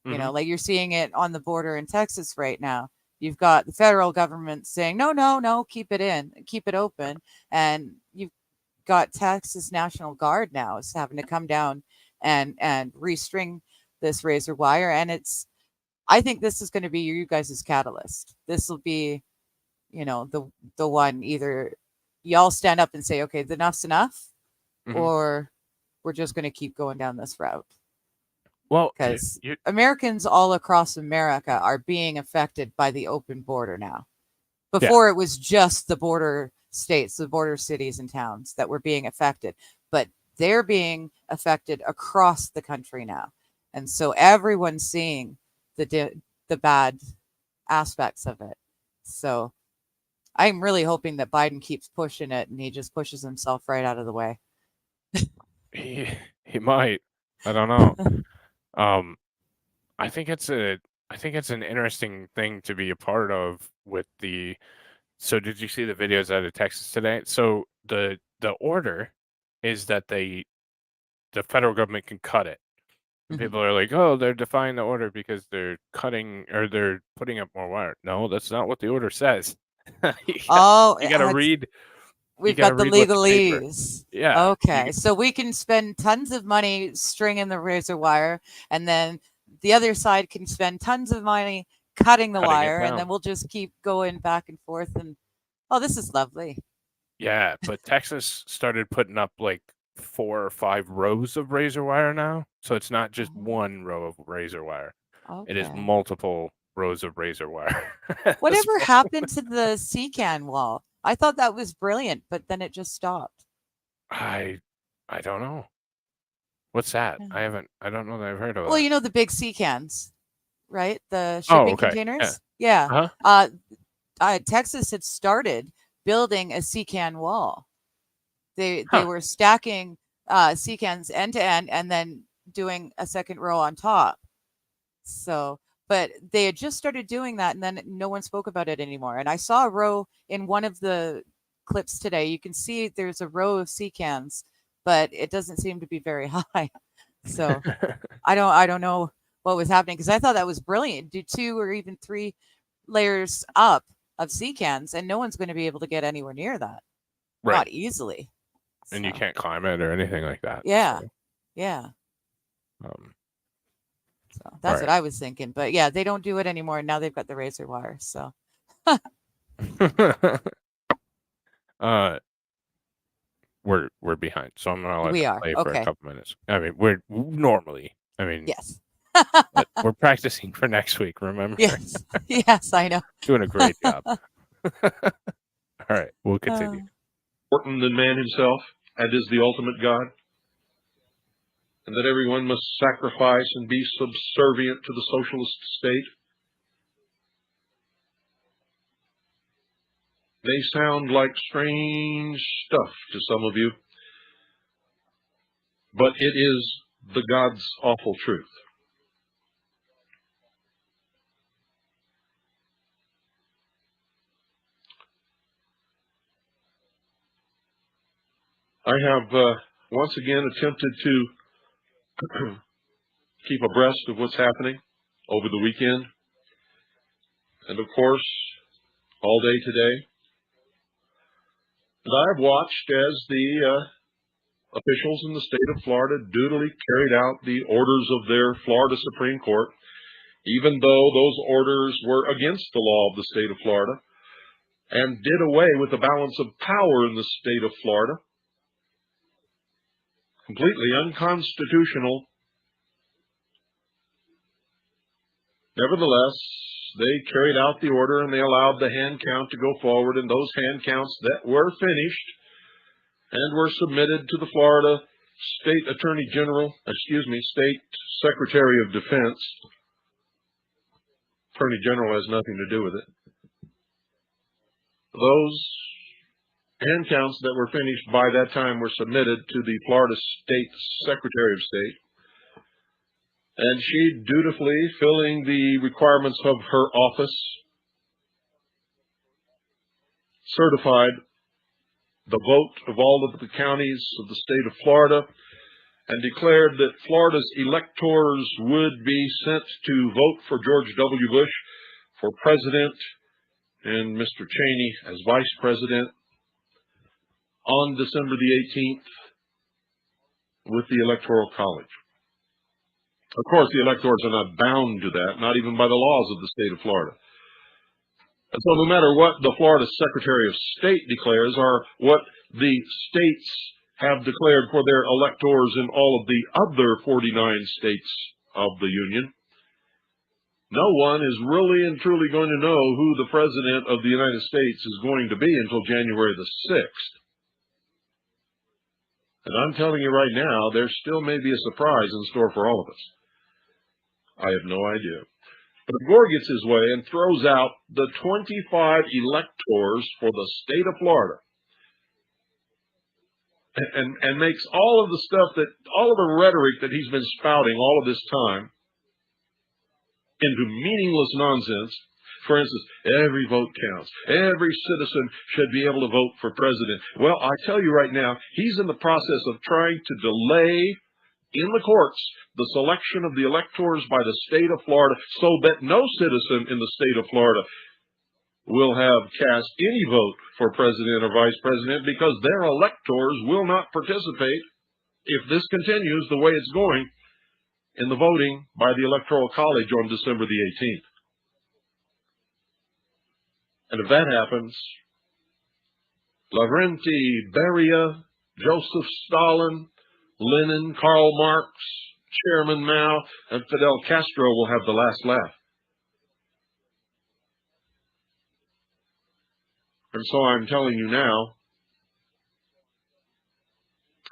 S2: Like you're seeing it on the border in Texas right now. You've got the federal government saying, no, keep it in, keep it open. And you've got Texas National Guard now is having to come down and restring this razor wire. And I think this is going to be you guys' catalyst. This will be, the one, either y'all stand up and say, okay, enough's enough, or we're just going to keep going down this route.
S1: Well,
S2: because Americans all across America are being affected by the open border now. Before it was just the border states, the border cities and towns that were being affected, but they're being affected across the country now. And so everyone's seeing the bad aspects of it. So I'm really hoping that Biden keeps pushing it and he just pushes himself right out of the way.
S1: He might. I don't know. I think it's an interesting thing to be a part of with the. So did you see the videos out of Texas today? So the order is that the federal government can cut it. And people are like, oh, they're defying the order because they're cutting or they're putting up more wire. No, that's not what the order says. you got to read.
S2: We've got the legalese.
S1: Yeah.
S2: Okay. So we can spend tons of money stringing the razor wire, and then the other side can spend tons of money cutting the
S1: Cutting it
S2: wire, and
S1: down.
S2: then we'll just keep going back and forth. And oh, this is lovely.
S1: Yeah, but Texas started putting up like 4 or 5 rows of razor wire now. So it's not just one row of razor wire. It is
S2: Okay.
S1: multiple rows of razor wire. at this
S2: Whatever
S1: point.
S2: happened to the CCAN wall? I thought that was brilliant, but then it just stopped.
S1: I don't know. What's that?
S2: Yeah.
S1: I don't know that I've heard of
S2: Well,
S1: that.
S2: you know the big CCANs, right? The
S1: Oh,
S2: shipping
S1: okay.
S2: containers. Yeah.
S1: Uh-huh.
S2: Texas had started building a CCAN wall. They
S1: Huh.
S2: were stacking CCANs end to end and then doing a second row on top. So, but they had just started doing that, and then no one spoke about it anymore. And I saw a row in one of the clips today. You can see there's a row of CCANs, but it doesn't seem to be very high. So I don't know what was happening, because I thought that was brilliant. Do 2 or even 3 layers up of CCANs, and no one's going to be able to get anywhere near that.
S1: Right.
S2: Not easily.
S1: And you
S2: So,
S1: can't climb it or anything like that.
S2: yeah.
S1: So,
S2: Yeah. So that's
S1: right.
S2: what I was thinking. But yeah, they don't do it anymore. Now they've got the razor wire. So
S1: we're behind, so I'm not allowed
S2: we
S1: to
S2: are.
S1: play for a
S2: Okay.
S1: couple minutes. I mean, we're normally. I mean,
S2: Yes.
S1: but we're practicing for next week. Remember?
S2: Yes. Yes, I know.
S1: Doing a great job. All right, we'll continue.
S3: Important than man himself, and is the ultimate God, and that everyone must sacrifice and be subservient to the socialist state. They sound like strange stuff to some of you, but it is the God's awful truth. I have once again attempted to keep abreast of what's happening over the weekend, and of course, all day today. And I've watched as the officials in the state of Florida dutifully carried out the orders of their Florida Supreme Court, even though those orders were against the law of the state of Florida, and did away with the balance of power in the state of Florida. Completely unconstitutional. Nevertheless, they carried out the order and they allowed the hand count to go forward, and those hand counts that were finished and were submitted to the Florida State Secretary of Defense. Attorney General has nothing to do with it. Those hand counts that were finished by that time were submitted to the Florida State Secretary of State, and she, dutifully filling the requirements of her office, certified the vote of all of the counties of the state of Florida, and declared that Florida's electors would be sent to vote for George W. Bush for president and Mr. Cheney as vice president on December the 18th with the Electoral College. Of course, the electors are not bound to that, not even by the laws of the state of Florida. And so no matter what the Florida Secretary of State declares, or what the states have declared for their electors in all of the other 49 states of the Union, no one is really and truly going to know who the President of the United States is going to be until January the 6th. And I'm telling you right now, there still may be a surprise in store for all of us. I have no idea. But if Gore gets his way and throws out the 25 electors for the state of Florida, and makes all of the stuff that, all of the rhetoric that he's been spouting all of this time into meaningless nonsense. For instance, every vote counts. Every citizen should be able to vote for president. Well, I tell you right now, he's in the process of trying to delay in the courts the selection of the electors by the state of Florida, so that no citizen in the state of Florida will have cast any vote for president or vice president, because their electors will not participate, if this continues the way it's going, in the voting by the Electoral College on December the 18th. And if that happens, Lavrenti, Beria, Joseph Stalin, Lenin, Karl Marx, Chairman Mao, and Fidel Castro will have the last laugh. And so I'm telling you now,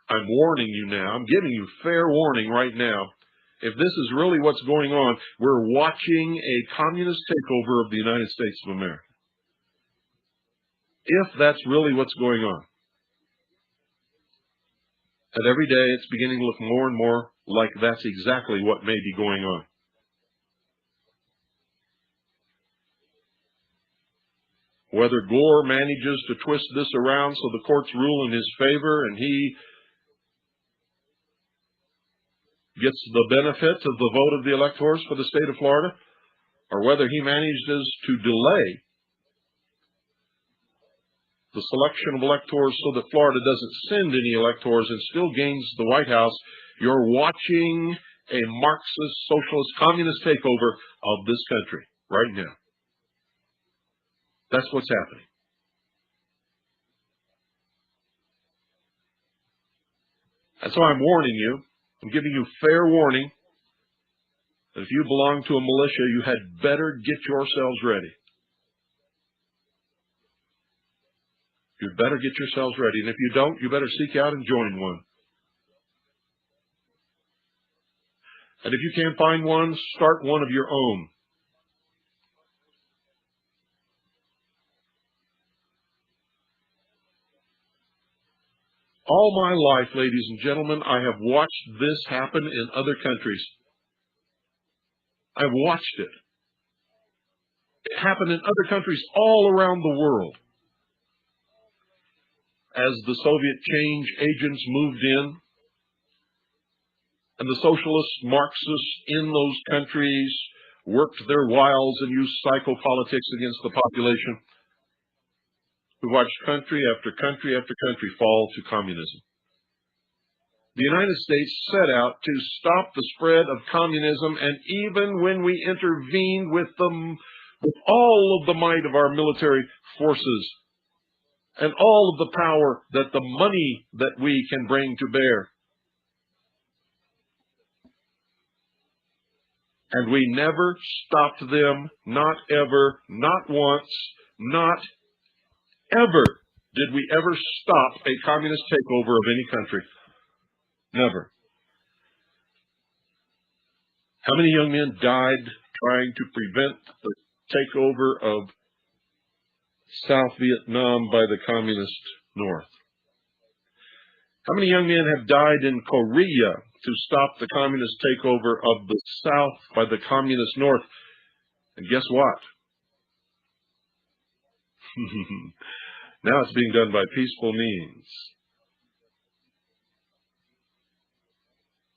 S3: I'm warning you now, I'm giving you fair warning right now. If this is really what's going on, we're watching a communist takeover of the United States of America. If that's really what's going on. And every day it's beginning to look more and more like that's exactly what may be going on. Whether Gore manages to twist this around so the courts rule in his favor and he gets the benefit of the vote of the electors for the state of Florida, or whether he manages to delay the selection of electors so that Florida doesn't send any electors and still gains the White House, you're watching a Marxist, socialist, communist takeover of this country right now. That's what's happening. And so I'm warning you, I'm giving you fair warning, that if you belong to a militia, you had better get yourselves ready. You'd better get yourselves ready. And if you don't, you better seek out and join one. And if you can't find one, start one of your own. All my life, ladies and gentlemen, I have watched this happen in other countries. I've watched it. It happened in other countries all around the world. As the Soviet change agents moved in, and the socialists, Marxists in those countries worked their wiles and used psychopolitics against the population, we watched country after country after country fall to communism. The United States set out to stop the spread of communism, and even when we intervened with them, with all of the might of our military forces and all of the power that the money that we can bring to bear, and we never stopped them, not ever, not once, not ever did we ever stop a communist takeover of any country. Never. How many young men died trying to prevent the takeover of South Vietnam by the communist North? How many young men have died in Korea to stop the communist takeover of the South by the communist North? And guess what? Now it's being done by peaceful means.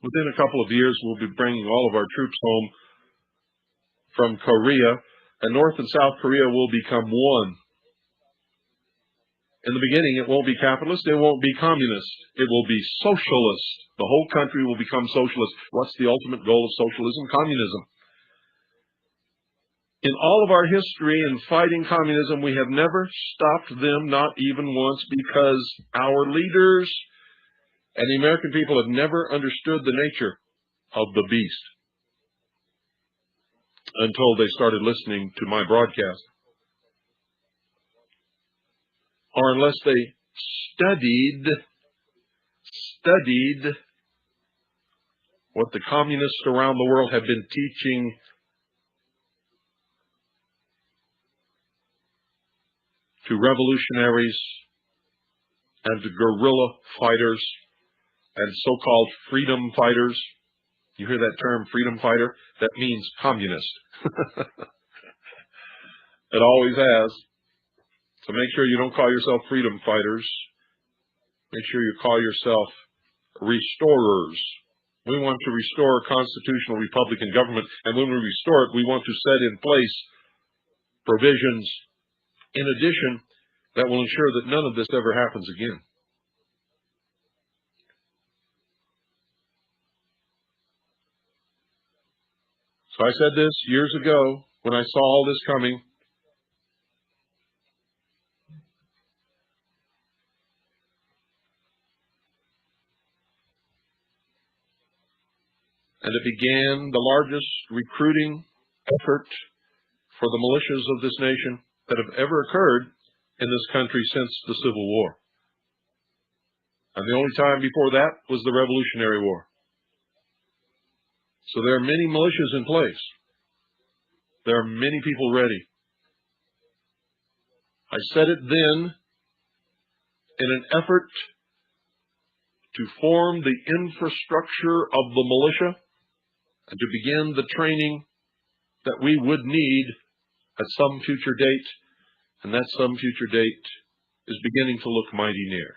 S3: Within a couple of years, we'll be bringing all of our troops home from Korea, and North and South Korea will become one. In the beginning, it won't be capitalist, it won't be communist, it will be socialist. The whole country will become socialist. What's the ultimate goal of socialism? Communism. In all of our history in fighting communism, we have never stopped them, not even once, because our leaders and the American people have never understood the nature of the beast until they started listening to my broadcast. Or unless they studied what the communists around the world have been teaching to revolutionaries and to guerrilla fighters and so-called freedom fighters. You hear that term, freedom fighter? That means communist. It always has. So make sure you don't call yourself freedom fighters. Make sure you call yourself restorers. We want to restore a constitutional Republican government, and when we restore it, we want to set in place provisions, in addition, that will ensure that none of this ever happens again. So I said this years ago when I saw all this coming. and it began the largest recruiting effort for the militias of this nation that have ever occurred in this country since the Civil War. And the only time before that was the Revolutionary War. So there are many militias in place. There are many people ready. I said it then, in an effort to form the infrastructure of the militia and to begin the training that we would need at some future date, and that some future date is beginning to look mighty near.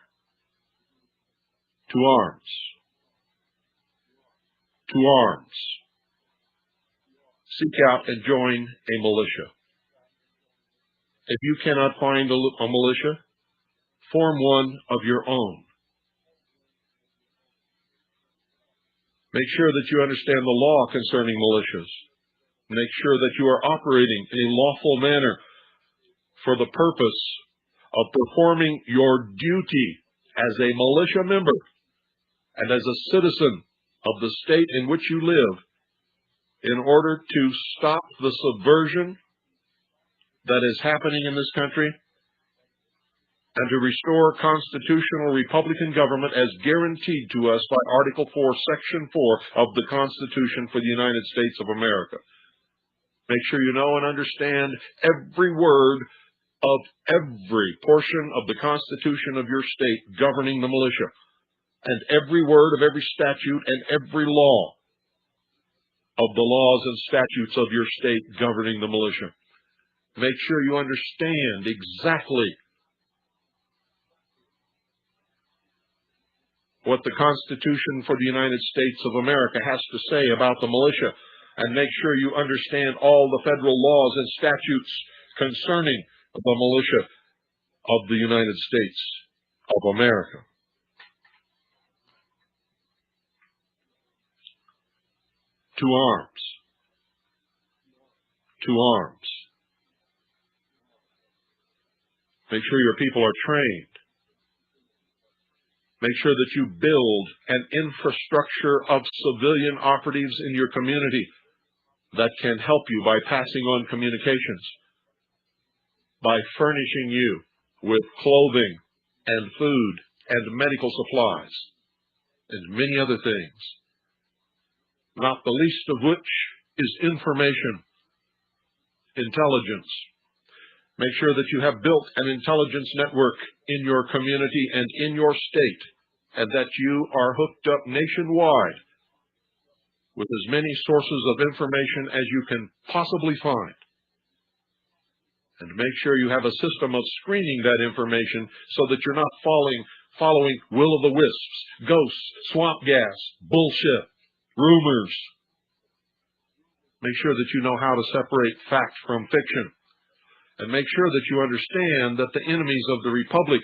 S3: To arms. To arms. Seek out and join a militia. If you cannot find a militia, form one of your own. Make sure that you understand the law concerning militias. Make sure that you are operating in a lawful manner for the purpose of performing your duty as a militia member and as a citizen of the state in which you live in order to stop the subversion that is happening in this country and to restore constitutional Republican government as guaranteed to us by Article 4, Section 4 of the Constitution for the United States of America. Make sure you know and understand every word of every portion of the Constitution of your state governing the militia, and every word of every statute and every law of the laws and statutes of your state governing the militia. Make sure you understand exactly what the Constitution for the United States of America has to say about the militia, and make sure you understand all the federal laws and statutes concerning the militia of the United States of America. To arms. To arms. Make sure your people are trained. Make sure that you build an infrastructure of civilian operatives in your community that can help you by passing on communications, by furnishing you with clothing and food and medical supplies and many other things, not the least of which is information, intelligence. Make sure that you have built an intelligence network in your community and in your state, and that you are hooked up nationwide with as many sources of information as you can possibly find. And make sure you have a system of screening that information so that you're not following will-o'-the-wisps, ghosts, swamp gas, bullshit, rumors. Make sure that you know how to separate fact from fiction. And make sure that you understand that the enemies of the Republic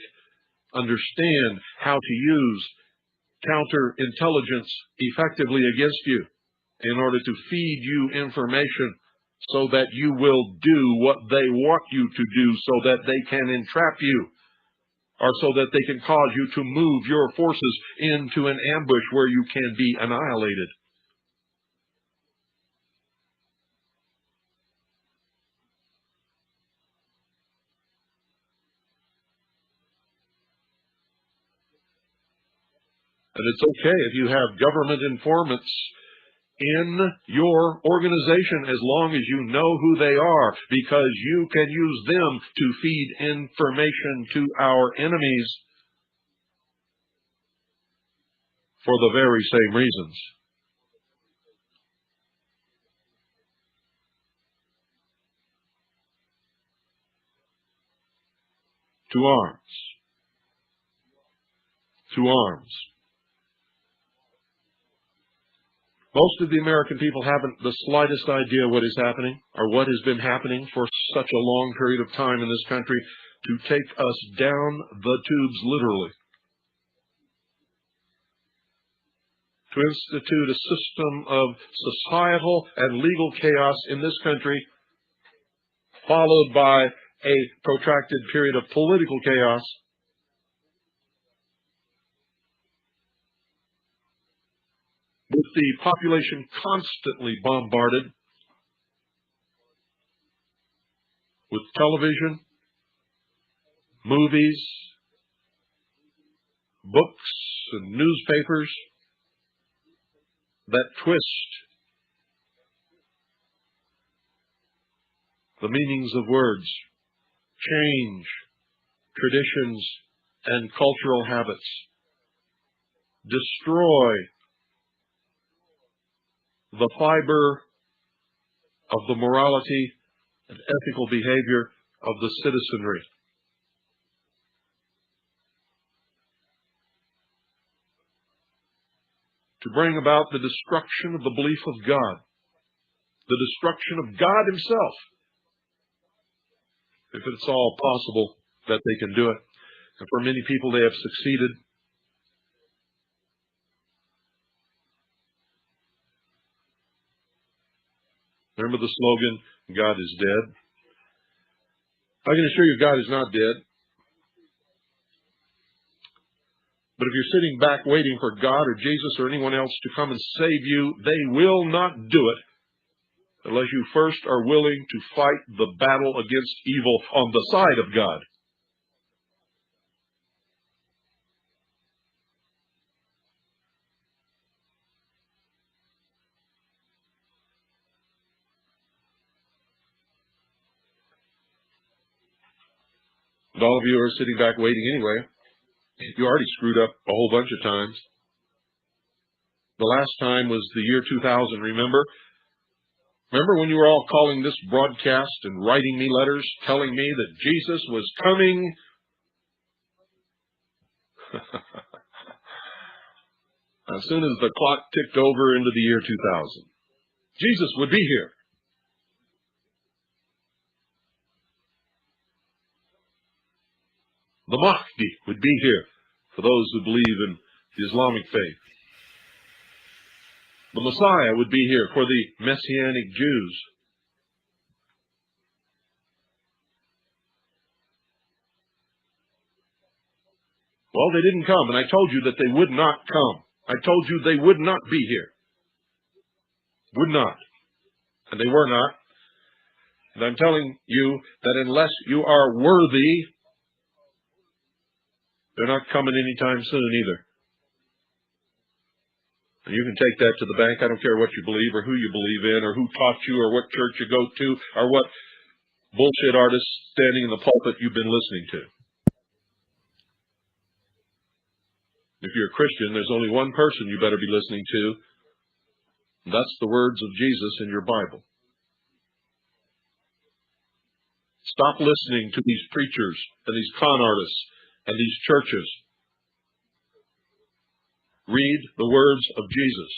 S3: understand how to use counterintelligence effectively against you in order to feed you information so that you will do what they want you to do, so that they can entrap you, or so that they can cause you to move your forces into an ambush where you can be annihilated. And it's okay if you have government informants in your organization as long as you know who they are, because you can use them to feed information to our enemies for the very same reasons. To arms. To arms. Most of the American people haven't the slightest idea what is happening or what has been happening for such a long period of time in this country to take us down the tubes literally. To institute a system of societal and legal chaos in this country, followed by a protracted period of political chaos, with the population constantly bombarded with television, movies, books, and newspapers that twist the meanings of words, change traditions and cultural habits, destroy the fiber of the morality and ethical behavior of the citizenry. To bring about the destruction of the belief of God, the destruction of God himself, if it's all possible that they can do it. And for many people, they have succeeded. Remember the slogan, God is dead? I can assure you God is not dead. But if you're sitting back waiting for God or Jesus or anyone else to come and save you, they will not do it unless you first are willing to fight the battle against evil on the side of God. And all of you are sitting back waiting anyway. You already screwed up a whole bunch of times. The last time was the year 2000, remember? Remember when you were all calling this broadcast and writing me letters telling me that Jesus was coming? As soon as the clock ticked over into the year 2000, Jesus would be here. The Mahdi would be here for those who believe in the Islamic faith. The Messiah would be here for the Messianic Jews. Well, they didn't come, and I told you that they would not come. I told you they would not be here. Would not. And they were not. And I'm telling you that unless you are worthy, they're not coming anytime soon either. And you can take that to the bank. I don't care what you believe or who you believe in or who taught you or what church you go to or what bullshit artist standing in the pulpit you've been listening to. If you're a Christian, there's only one person you better be listening to. And that's the words of Jesus in your Bible. Stop listening to these preachers and these con artists and these churches. Read the words of Jesus.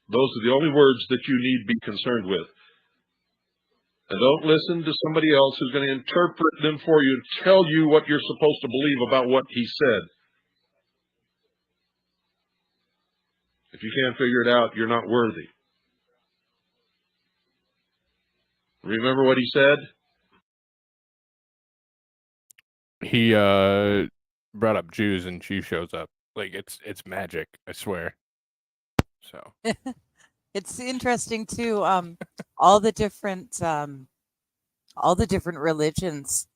S3: Those are the only words that you need be concerned with. And don't listen to somebody else who's going to interpret them for you and tell you what you're supposed to believe about what he said. If you can't figure it out, you're not worthy. Remember what he said?
S1: He brought up Jews and she shows up. Like it's magic, I swear. So
S2: It's interesting too. All the different religions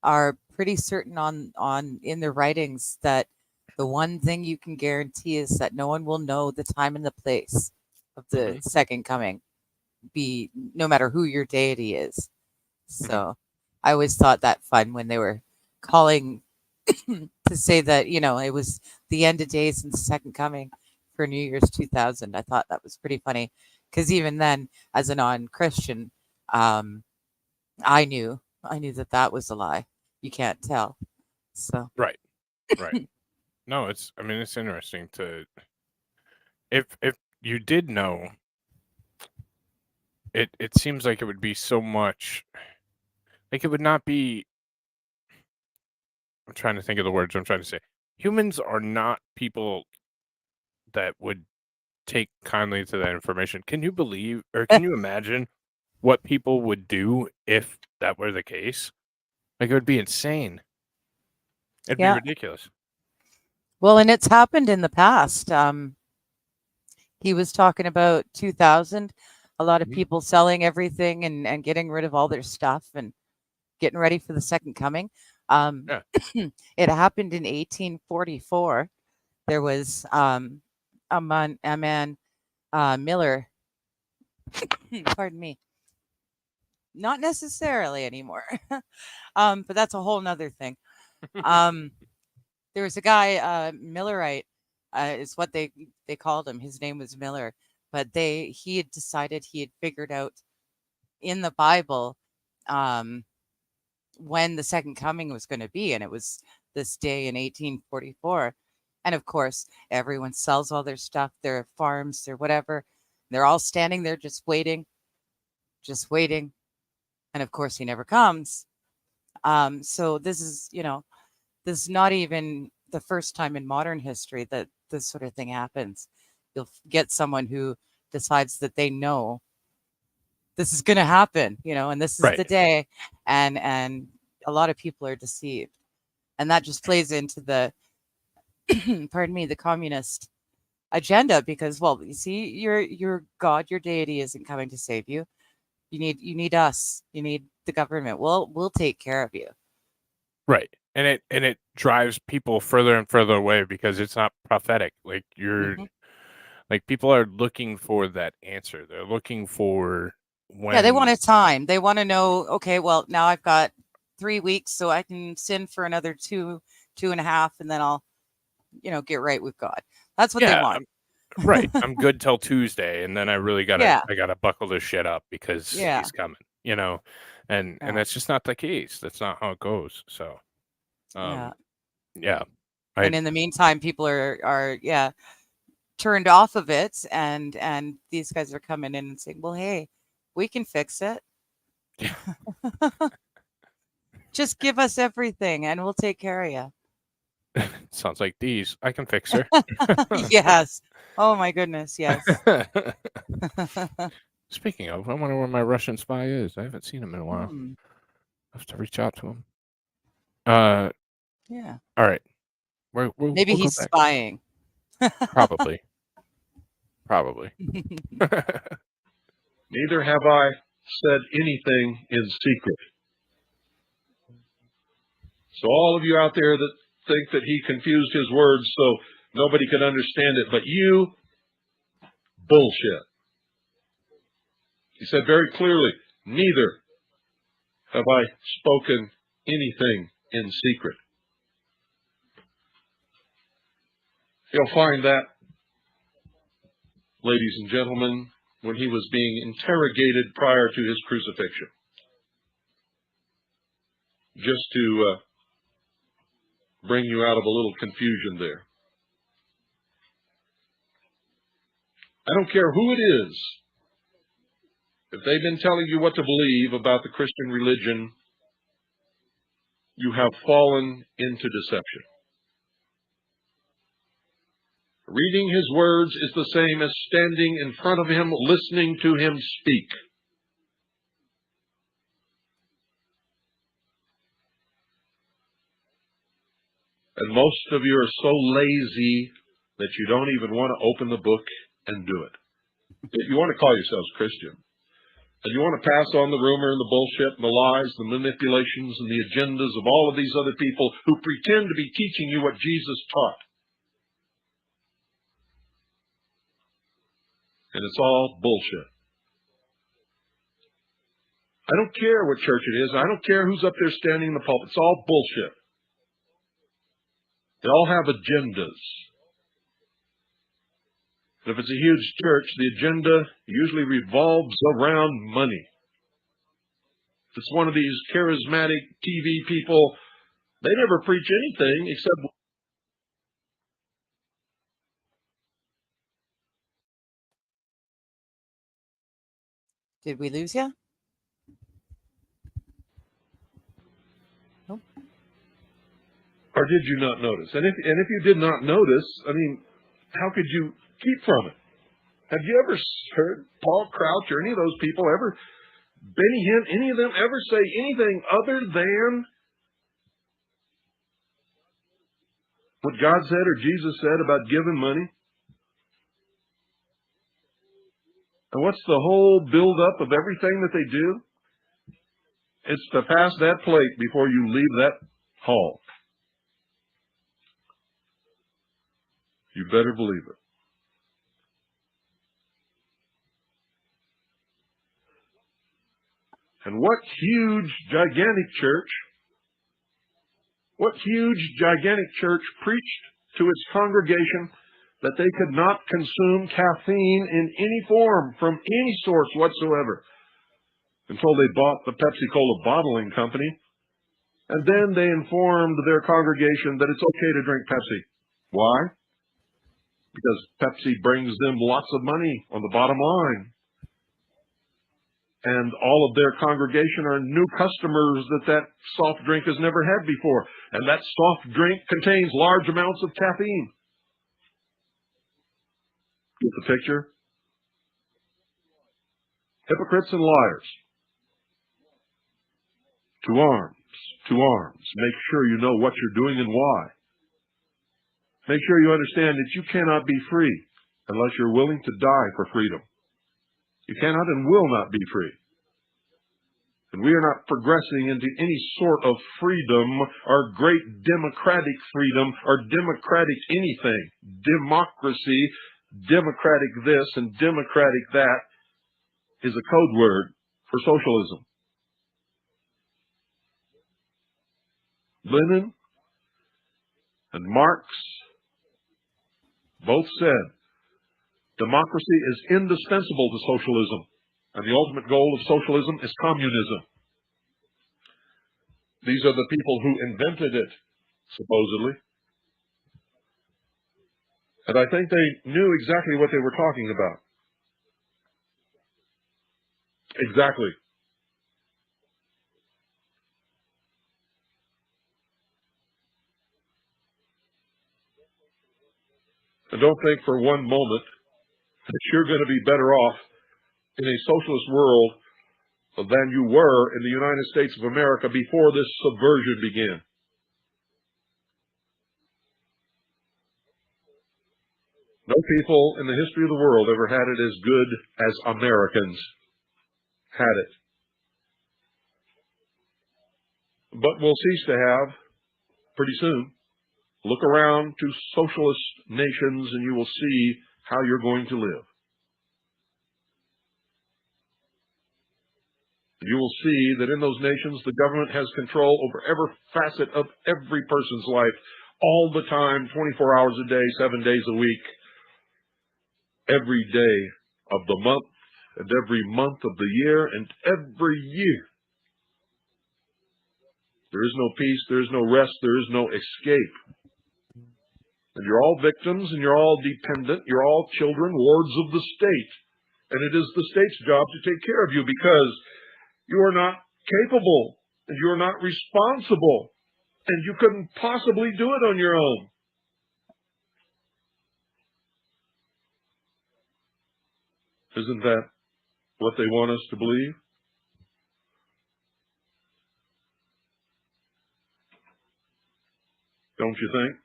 S2: are pretty certain on in their writings that the one thing you can guarantee is that no one will know the time and the place of the second coming, be no matter who your deity is. So I always thought that fun when they were calling to say that, you know, it was the end of days and the second coming for New Year's 2000. I thought that was pretty funny because even then, as a non-Christian, I knew that was a lie. You can't tell. So
S1: right. No, it's interesting to if you did know, it seems like it would be so much like it would not be. I'm trying to think of the words I'm trying to say. Humans are not people that would take kindly to that information. Can you believe or can you imagine what people would do if that were the case? Like, it would be insane. It'd be ridiculous.
S2: Well, and it's happened in the past. He was talking about 2000, a lot of
S1: Mhm.
S2: people selling everything and getting rid of all their stuff and getting ready for the second coming. Um,
S1: Yeah.
S2: it happened in 1844. There was a man Miller, pardon me, not necessarily anymore, but that's a whole nother thing. Um, there was a guy, Millerite, is what they called him. His name was Miller, but he had decided he had figured out in the Bible um, when the second coming was going to be, and it was this day in 1844. And of course, everyone sells all their stuff, their farms, their whatever. They're all standing there just waiting, just waiting. And of course, he never comes. So this is not even the first time in modern history that this sort of thing happens. You'll get someone who decides that they know this is going to happen, and this is
S1: Right.
S2: the day, and a lot of people are deceived, and that just plays into the pardon me, the communist agenda, because, well, you see, your God, your deity isn't coming to save you. You need us. You need the government. We'll take care of you.
S1: Right. And it drives people further and further away because it's not prophetic. Like
S2: Hmm.
S1: like people are looking for that answer. They're looking for
S2: Yeah, they
S1: when
S2: want a time. They want to know, okay, well, now I've got 3 weeks, so I can sin for another 2.5, and then I'll, get right with God. That's what they
S1: yeah,
S2: want.
S1: right. I'm good till Tuesday, and then I really
S2: Yeah,
S1: gotta buckle this shit up because
S2: yeah,
S1: he's coming, you know? And
S2: yeah,
S1: that's just not the case. That's not how it goes. So
S2: yeah.
S1: yeah. I
S2: And in the meantime, people are yeah, turned off of it, and these guys are coming in and saying, "Well, hey, we can fix it. Just give us everything, and we'll take care of you."
S1: sounds like these. I can fix her.
S2: Yes. Oh my goodness, yes.
S1: Speaking of, I wonder where my Russian spy is. I haven't seen him in a while.
S2: Hmm.
S1: I have to reach out to him. Uh,
S2: Yeah.
S1: all right. We'll
S2: Maybe
S1: go
S2: he's
S1: back.
S2: spying.
S1: Probably. Probably.
S3: Neither have I said anything in secret. So all of you out there that think that he confused his words so nobody could understand it, but you, bullshit. He said very clearly, neither have I spoken anything in secret. You'll find that, ladies and gentlemen, when he was being interrogated prior to his crucifixion. Just to bring you out of a little confusion there. I don't care who it is. If they've been telling you what to believe about the Christian religion, you have fallen into deception. Reading his words is the same as standing in front of him, listening to him speak. And most of you are so lazy that you don't even want to open the book and do it. If you want to call yourselves Christian, and you want to pass on the rumor and the bullshit and the lies, the manipulations and the agendas of all of these other people who pretend to be teaching you what Jesus taught. And it's all bullshit. I don't care what church it is. I don't care who's up there standing in the pulpit. It's all bullshit. They all have agendas. And if it's a huge church, the agenda usually revolves around money. If it's one of these charismatic TV people, they never preach anything except...
S2: Did we lose you? Nope.
S3: Or did you not notice? And if you did not notice, I mean, how could you keep from it? Have you ever heard Paul Crouch or any of those people ever, Benny Hinn, any of them ever say anything other than what God said or Jesus said about giving money? And what's the whole build-up of everything that they do? It's to pass that plate before you leave that hall. You better believe it. And what huge, gigantic church preached to its congregation that they could not consume caffeine in any form from any source whatsoever until they bought the Pepsi-Cola bottling company. And then they informed their congregation that it's okay to drink Pepsi. Why? Because Pepsi brings them lots of money on the bottom line. And all of their congregation are new customers that soft drink has never had before. And that soft drink contains large amounts of caffeine. Get the picture? Hypocrites and liars. To arms, to arms. Make sure you know what you're doing and why. Make sure you understand that you cannot be free unless you're willing to die for freedom. You cannot and will not be free. And we are not progressing into any sort of freedom or great democratic freedom or democratic anything. Democracy, democratic this and democratic that is a code word for socialism. Lenin and Marx both said democracy is indispensable to socialism, and the ultimate goal of socialism is communism. These are the people who invented it, supposedly. And I think they knew exactly what they were talking about. Exactly. And don't think for one moment that you're going to be better off in a socialist world than you were in the United States of America before this subversion began. No people in the history of the world ever had it as good as Americans had it. But we'll cease to have pretty soon. Look around to socialist nations and you will see how you're going to live. You will see that in those nations, the government has control over every facet of every person's life, all the time, 24 hours a day, 7 days a week, every day of the month, and every month of the year, and every year. There is no peace, there is no rest, there is no escape. And you're all victims, and you're all dependent, you're all children, wards of the state. And it is the state's job to take care of you because you are not capable, and you are not responsible, and you couldn't possibly do it on your own. Isn't that what they want us to believe? Don't you think?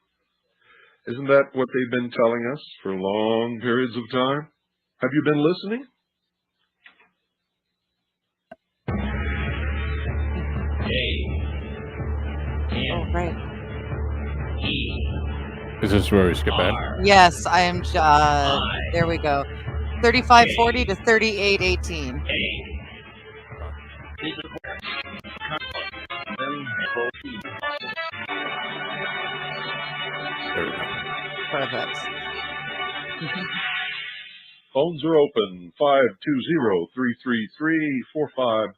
S3: Isn't that what they've been telling us for long periods of time? Have you been listening?
S2: Oh, right.
S1: Is this where we skip ahead?
S2: Yes, I am. There we go. 3540 to 3818.
S1: There we go.
S2: Perfect.
S3: Phones are open. 520-333-4578.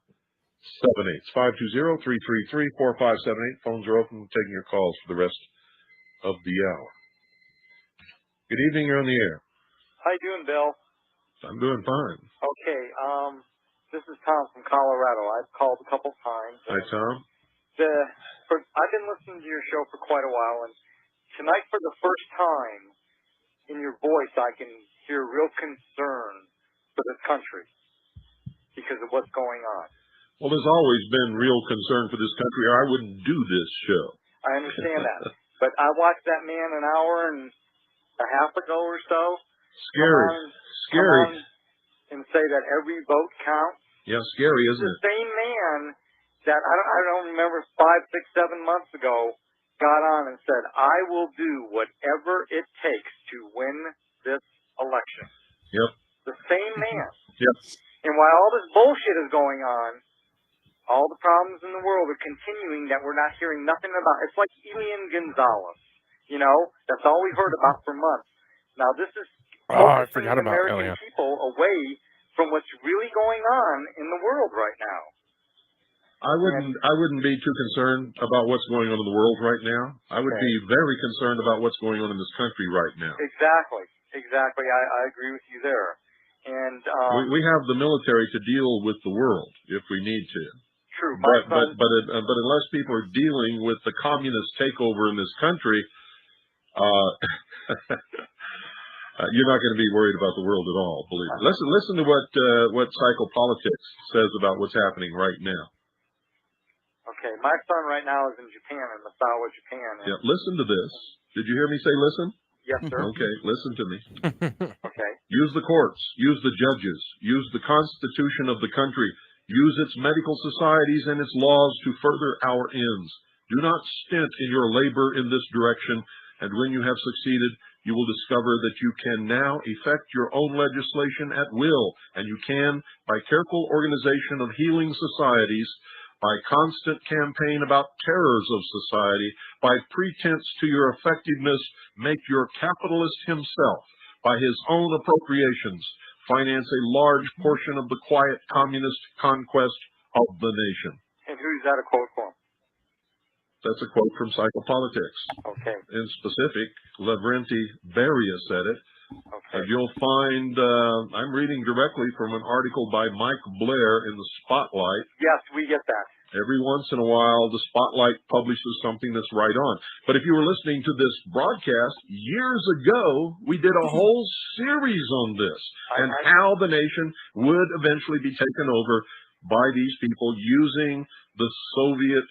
S3: 520-333-4578. Phones are open. Taking your calls for the rest of the hour. Good evening. You're on the air.
S4: How you doing, Bill?
S3: I'm doing fine.
S4: Okay. This is Tom from Colorado. I've called a couple times.
S3: Hi, Tom.
S4: I've been listening to your show for quite a while, and tonight, for the first time, in your voice, I can hear real concern for this country because of what's going on.
S3: Well, there's always been real concern for this country, or I wouldn't do this show.
S4: I understand that. But I watched that man an hour and a half ago or so.
S3: Scary.
S4: and say that every vote counts.
S3: Yeah, scary, isn't
S4: The
S3: it?
S4: same man that I don't remember 5, 6, 7 months ago got on and said, I will do whatever it takes to win this election.
S3: Yep.
S4: The same man.
S3: Yep.
S4: And while all this bullshit is going on, all the problems in the world are continuing that we're not hearing nothing about. It's like Elian Gonzalez. You know, that's all we heard about for months. Now this is
S1: I
S4: focusing
S1: forgot
S4: the
S1: about
S4: American
S1: Elian.
S4: people away from what's really going on in the world right now.
S3: I wouldn't be too concerned about what's going on in the world right now. I would be very concerned about what's going on in this country right now.
S4: Exactly. I agree with you there. And
S3: we have the military to deal with the world if we need to.
S4: True.
S3: But unless people are dealing with the communist takeover in this country, you're not going to be worried about the world at all. Believe me. Listen to what psychopolitics says about what's happening right now.
S4: Okay, my son right now is in Japan, in Misawa, Japan.
S3: Yeah, listen to this. Did you hear me say listen?
S4: Yes, sir.
S3: Okay, listen to me.
S4: Okay.
S3: Use the courts, use the judges, use the Constitution of the country, use its medical societies and its laws to further our ends. Do not stint in your labor in this direction, and when you have succeeded, you will discover that you can now effect your own legislation at will, and you can, by careful organization of healing societies, by constant campaign about terrors of society, by pretense to your effectiveness, make your capitalist himself, by his own appropriations, finance a large portion of the quiet communist conquest of the nation.
S4: And who's that a quote from?
S3: That's a quote from Psychopolitics.
S4: Okay.
S3: In specific, Lavrenti Beria said it.
S4: Okay.
S3: You'll find, I'm reading directly from an article by Mike Blair in the Spotlight.
S4: Yes, we get that.
S3: Every once in a while, the Spotlight publishes something that's right on. But if you were listening to this broadcast years ago, we did a whole series on this and how the nation would eventually be taken over by these people using the Soviet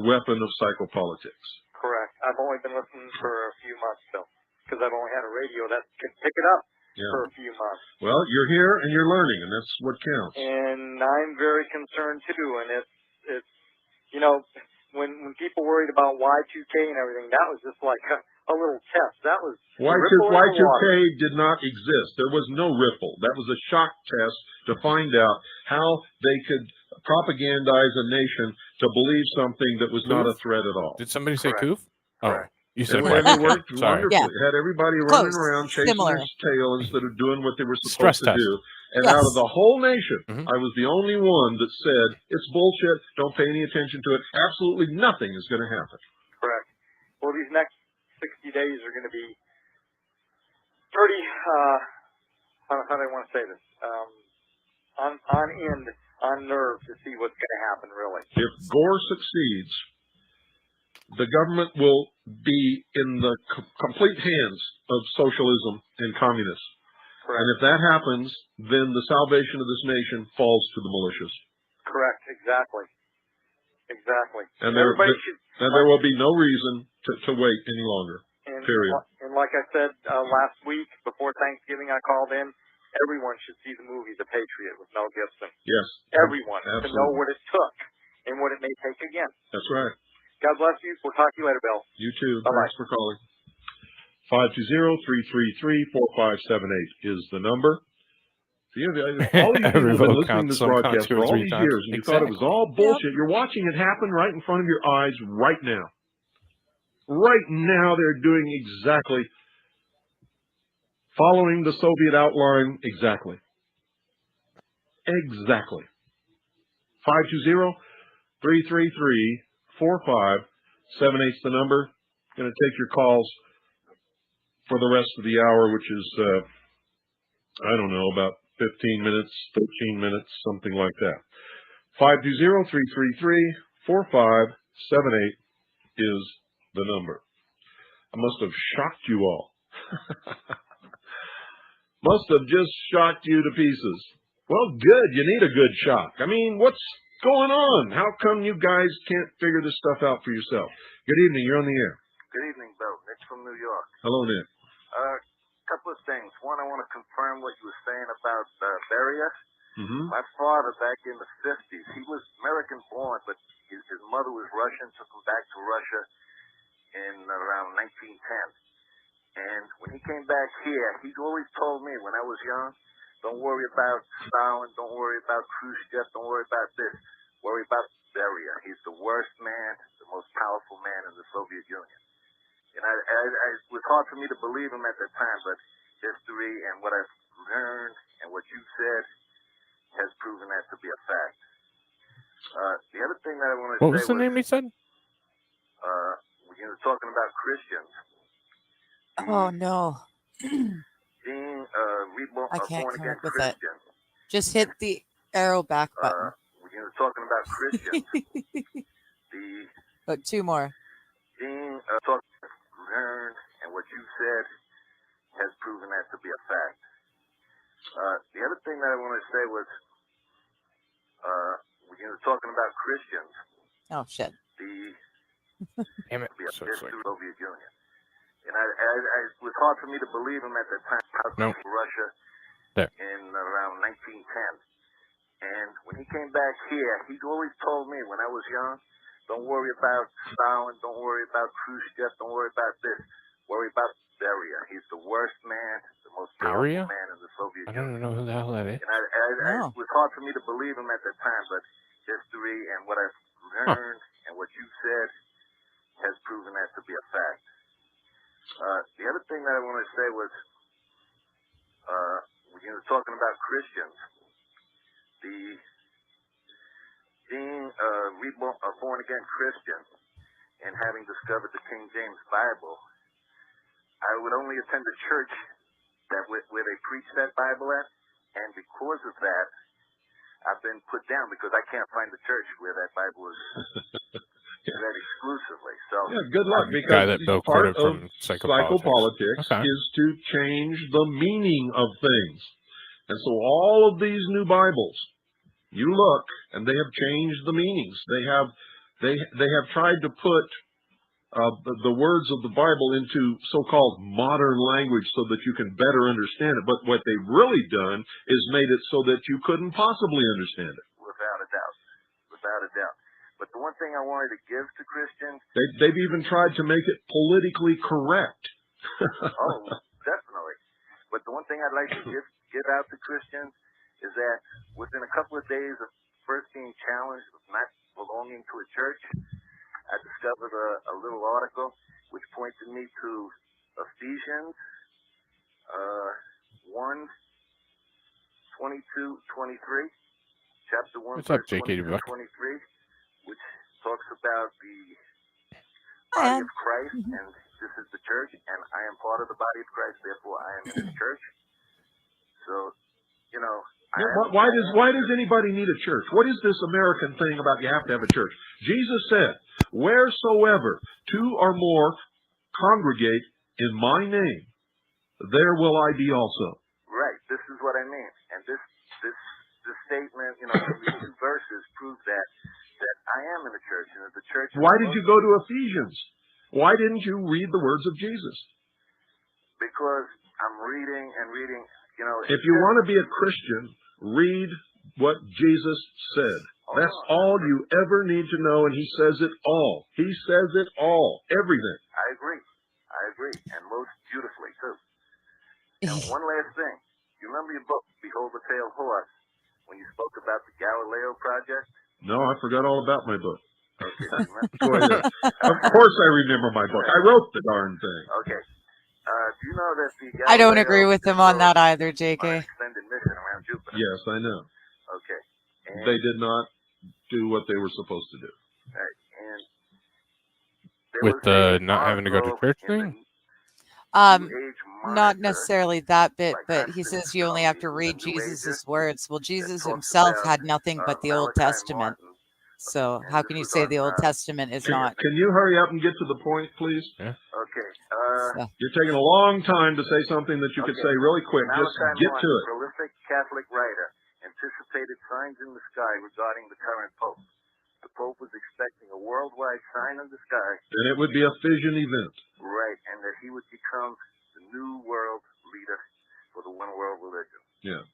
S3: weapon of psychopolitics.
S4: Correct. I've only been listening for a few months, though, because I've only had a radio that could pick it up for a few months.
S3: Well, you're here and you're learning, and that's what counts.
S4: And I'm very concerned, too, and it's you know, when people worried about Y2K and everything, that was just like a little test. That was
S3: Y2K did not exist. There was no ripple. That was a shock test to find out how they could propagandize a nation to believe something that was not a threat at all.
S1: Did somebody say Koof?
S4: Correct.
S1: You said
S3: it worked wonderfully.
S2: Yeah.
S3: It had everybody running around chasing its tail instead of doing what they were supposed to do. And out of the whole nation, I was the only one that said, it's bullshit, don't pay any attention to it. Absolutely nothing is going to happen.
S4: Correct. Well, these next 60 days are going to be pretty, how do I want to say this? On nerve to see what's going to happen, really.
S3: If Gore succeeds, the government will be in the complete hands of socialism and communists.
S4: Correct.
S3: And if that happens, then the salvation of this nation falls to the militias.
S4: Correct. Exactly.
S3: And there will be no reason to wait any longer. Period.
S4: And like I said last week, before Thanksgiving, I called in. Everyone should see the movie The Patriot with Mel Gibson.
S3: Yes.
S4: Everyone.
S3: Absolutely.
S4: To know what it took and what it may take again.
S3: That's right.
S4: God bless you. We'll talk to you later, Bill.
S3: You too.
S4: Bye-bye.
S3: Thanks for calling. 520-333-4578 is the number. See, all of you people have been listening to this broadcast for all these years, and you thought it was all bullshit. You're watching it happen right in front of your eyes right now. Right now, they're doing exactly, following the Soviet outline exactly. 520-333-4578 is the number. Going to take your calls for the rest of the hour, which is, I don't know, about 15 minutes, 13 minutes, something like that. 520-333-4578 is the number. I must have shocked you all. Must have just shocked you to pieces. Well, good. You need a good shock. I mean, what's going on? How come you guys can't figure this stuff out for yourself? Good evening. You're on the air.
S5: Good evening, Bill. Nick from New York.
S3: Hello, Nick.
S5: couple of things. One, I want to confirm what you were saying about Beria.
S3: Mm-hmm.
S5: My father, back in the 50s, he was American-born, but his mother was Russian, took him back to Russia in around 1910. And when he came back here, he always told me when I was young, don't worry about Stalin, don't worry about Khrushchev, don't worry about this. Worry about Beria. He's the worst man, the most powerful man in the Soviet Union. And it was hard for me to believe him at that time, but history and what I've learned and what you said has proven that to be a fact. The other thing that I want to say
S1: What was the name he said?
S5: when you were talking about Christians,
S2: Oh no.
S5: being
S2: I can't
S5: born
S2: come
S5: again
S2: up with it.
S5: Christian,
S2: Just hit the arrow back button.
S5: when you were talking about Christians,
S2: But two more.
S5: being learned and what you said has proven that to be a fact. The other thing that I want to say was when you were talking about Christians,
S2: Oh shit.
S1: Damn it.
S5: be a
S1: So
S5: history
S1: sick.
S5: of the Soviet Union. And it was hard for me to believe him at the time.
S1: No.
S5: Russia
S1: There.
S5: in around 1910. And when he came back here, he always told me when I was young, don't worry about Stalin, don't worry about Khrushchev, don't worry about this. Worry about Beria. He's the worst man, the most powerful
S1: Beria?
S5: man in the Soviet
S1: I don't
S5: Union.
S1: know who the hell that is.
S5: And it was hard for me to believe him at the time, but history and what I've learned and what you said has proven that to be a fact. The other thing that I want to say was when you were talking about Christians, being a born-again Christian and having discovered the King James Bible, I would only attend a church where they preach that Bible at, and because of that, I've been put down because I can't find a church where that Bible is read exclusively. So
S3: Yeah, good luck,
S1: Guy
S3: because
S1: that Bill
S3: part
S1: quoted
S3: of
S1: from Psychopolitics.
S3: psychopolitics
S1: Okay.
S3: is to change the meaning of things. And so all of these new Bibles, you look, and they have changed the meanings. They have tried to put the words of the Bible into so-called modern language so that you can better understand it. But what they've really done is made it so that you couldn't possibly understand it.
S5: without a doubt. Without a doubt. But the one thing I wanted to give to Christians,
S3: They've even tried to make it politically correct.
S5: oh, definitely. But the one thing I'd like to give out to Christians is that within a couple of days of first being challenged with not belonging to a church, I discovered a little article which pointed me to Ephesians 1, 22, 23, chapter 1,
S1: What's up,
S5: verse
S1: JK
S5: 22,
S1: Buck?
S5: 23, which talks about the body of Christ, and this is the church, and I am part of the body of Christ, therefore I am in his church. So, you know,
S3: Why does anybody need a church? What is this American thing about you have to have a church? Jesus said, wheresoever two or more congregate in my name, there will I be also.
S5: right, this is what I mean. And this statement, you know, these two verses prove that I am in the church, and that the church is
S3: Why did you go to Ephesians? Why didn't you read the words of Jesus?
S5: because I'm reading and reading, you know.
S3: If you want to be a Christian, read what Jesus said. That's all you ever need to know, and he says it all. He says it all, everything.
S5: I agree, and most beautifully, too. And one last thing. You remember your book, Behold the Pale Horse, when you spoke about the Galileo Project?
S3: No, I forgot all about my book.
S5: Okay.
S3: Go ahead. Of course I remember my book. I wrote the darn thing.
S5: Okay. Do you know that the Galileo
S2: I don't agree with him on that either, JK.
S5: extended mission around Jupiter?
S3: Yes, I know.
S5: Okay. And
S3: They did not do what they were supposed to do.
S5: right, and there
S1: With
S5: was
S1: the
S5: a
S1: not having to go to
S5: article
S1: church
S5: in
S1: thing?
S5: the New Age
S2: Not
S5: Monitor
S2: necessarily that bit,
S5: by
S2: but he
S5: Constance
S2: says you only have to
S5: Scully,
S2: read
S5: the New
S2: Jesus'
S5: Ager,
S2: words. Well,
S5: that
S2: Jesus
S5: talks
S2: himself
S5: about
S2: had nothing but the Old
S5: Malachi
S2: Testament.
S5: Martin,
S2: So
S5: and
S2: how
S5: this
S2: can you
S5: was
S2: say
S5: on,
S2: the Old Testament is not?
S3: Can you hurry up and get to the point, please?
S1: Yeah.
S5: Okay.
S3: You're taking a long time to say something that you could say really quick. Just
S5: Malachi
S3: get to
S5: Martin,
S3: it.
S5: prolific Catholic writer, anticipated signs in the sky regarding the current Pope. The Pope was expecting a worldwide sign in the sky.
S3: And it would be a fission event.
S5: Right, and that he would become the new world leader for the one world religion.
S3: Yeah.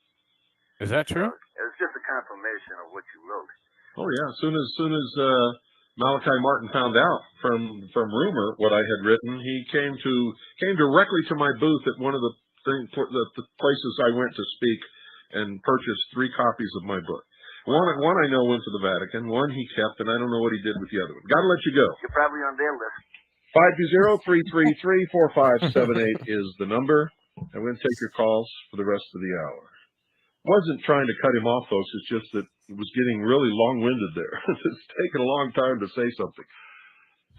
S1: Is that true?
S5: It's just a confirmation of what you wrote.
S3: Oh yeah. As soon as Malachi Martin found out from rumor what I had written, he came directly to my booth at one of the places I went to speak and purchased 3 copies of my book. One I know went to the Vatican. One he kept, and I don't know what he did with the other one. Got to let you go.
S5: You're probably on their list.
S3: 520-333-4578 is the number. I'm going to take your calls for the rest of the hour. Wasn't trying to cut him off, folks. It's just that it was getting really long-winded there. It's taking a long time to say something.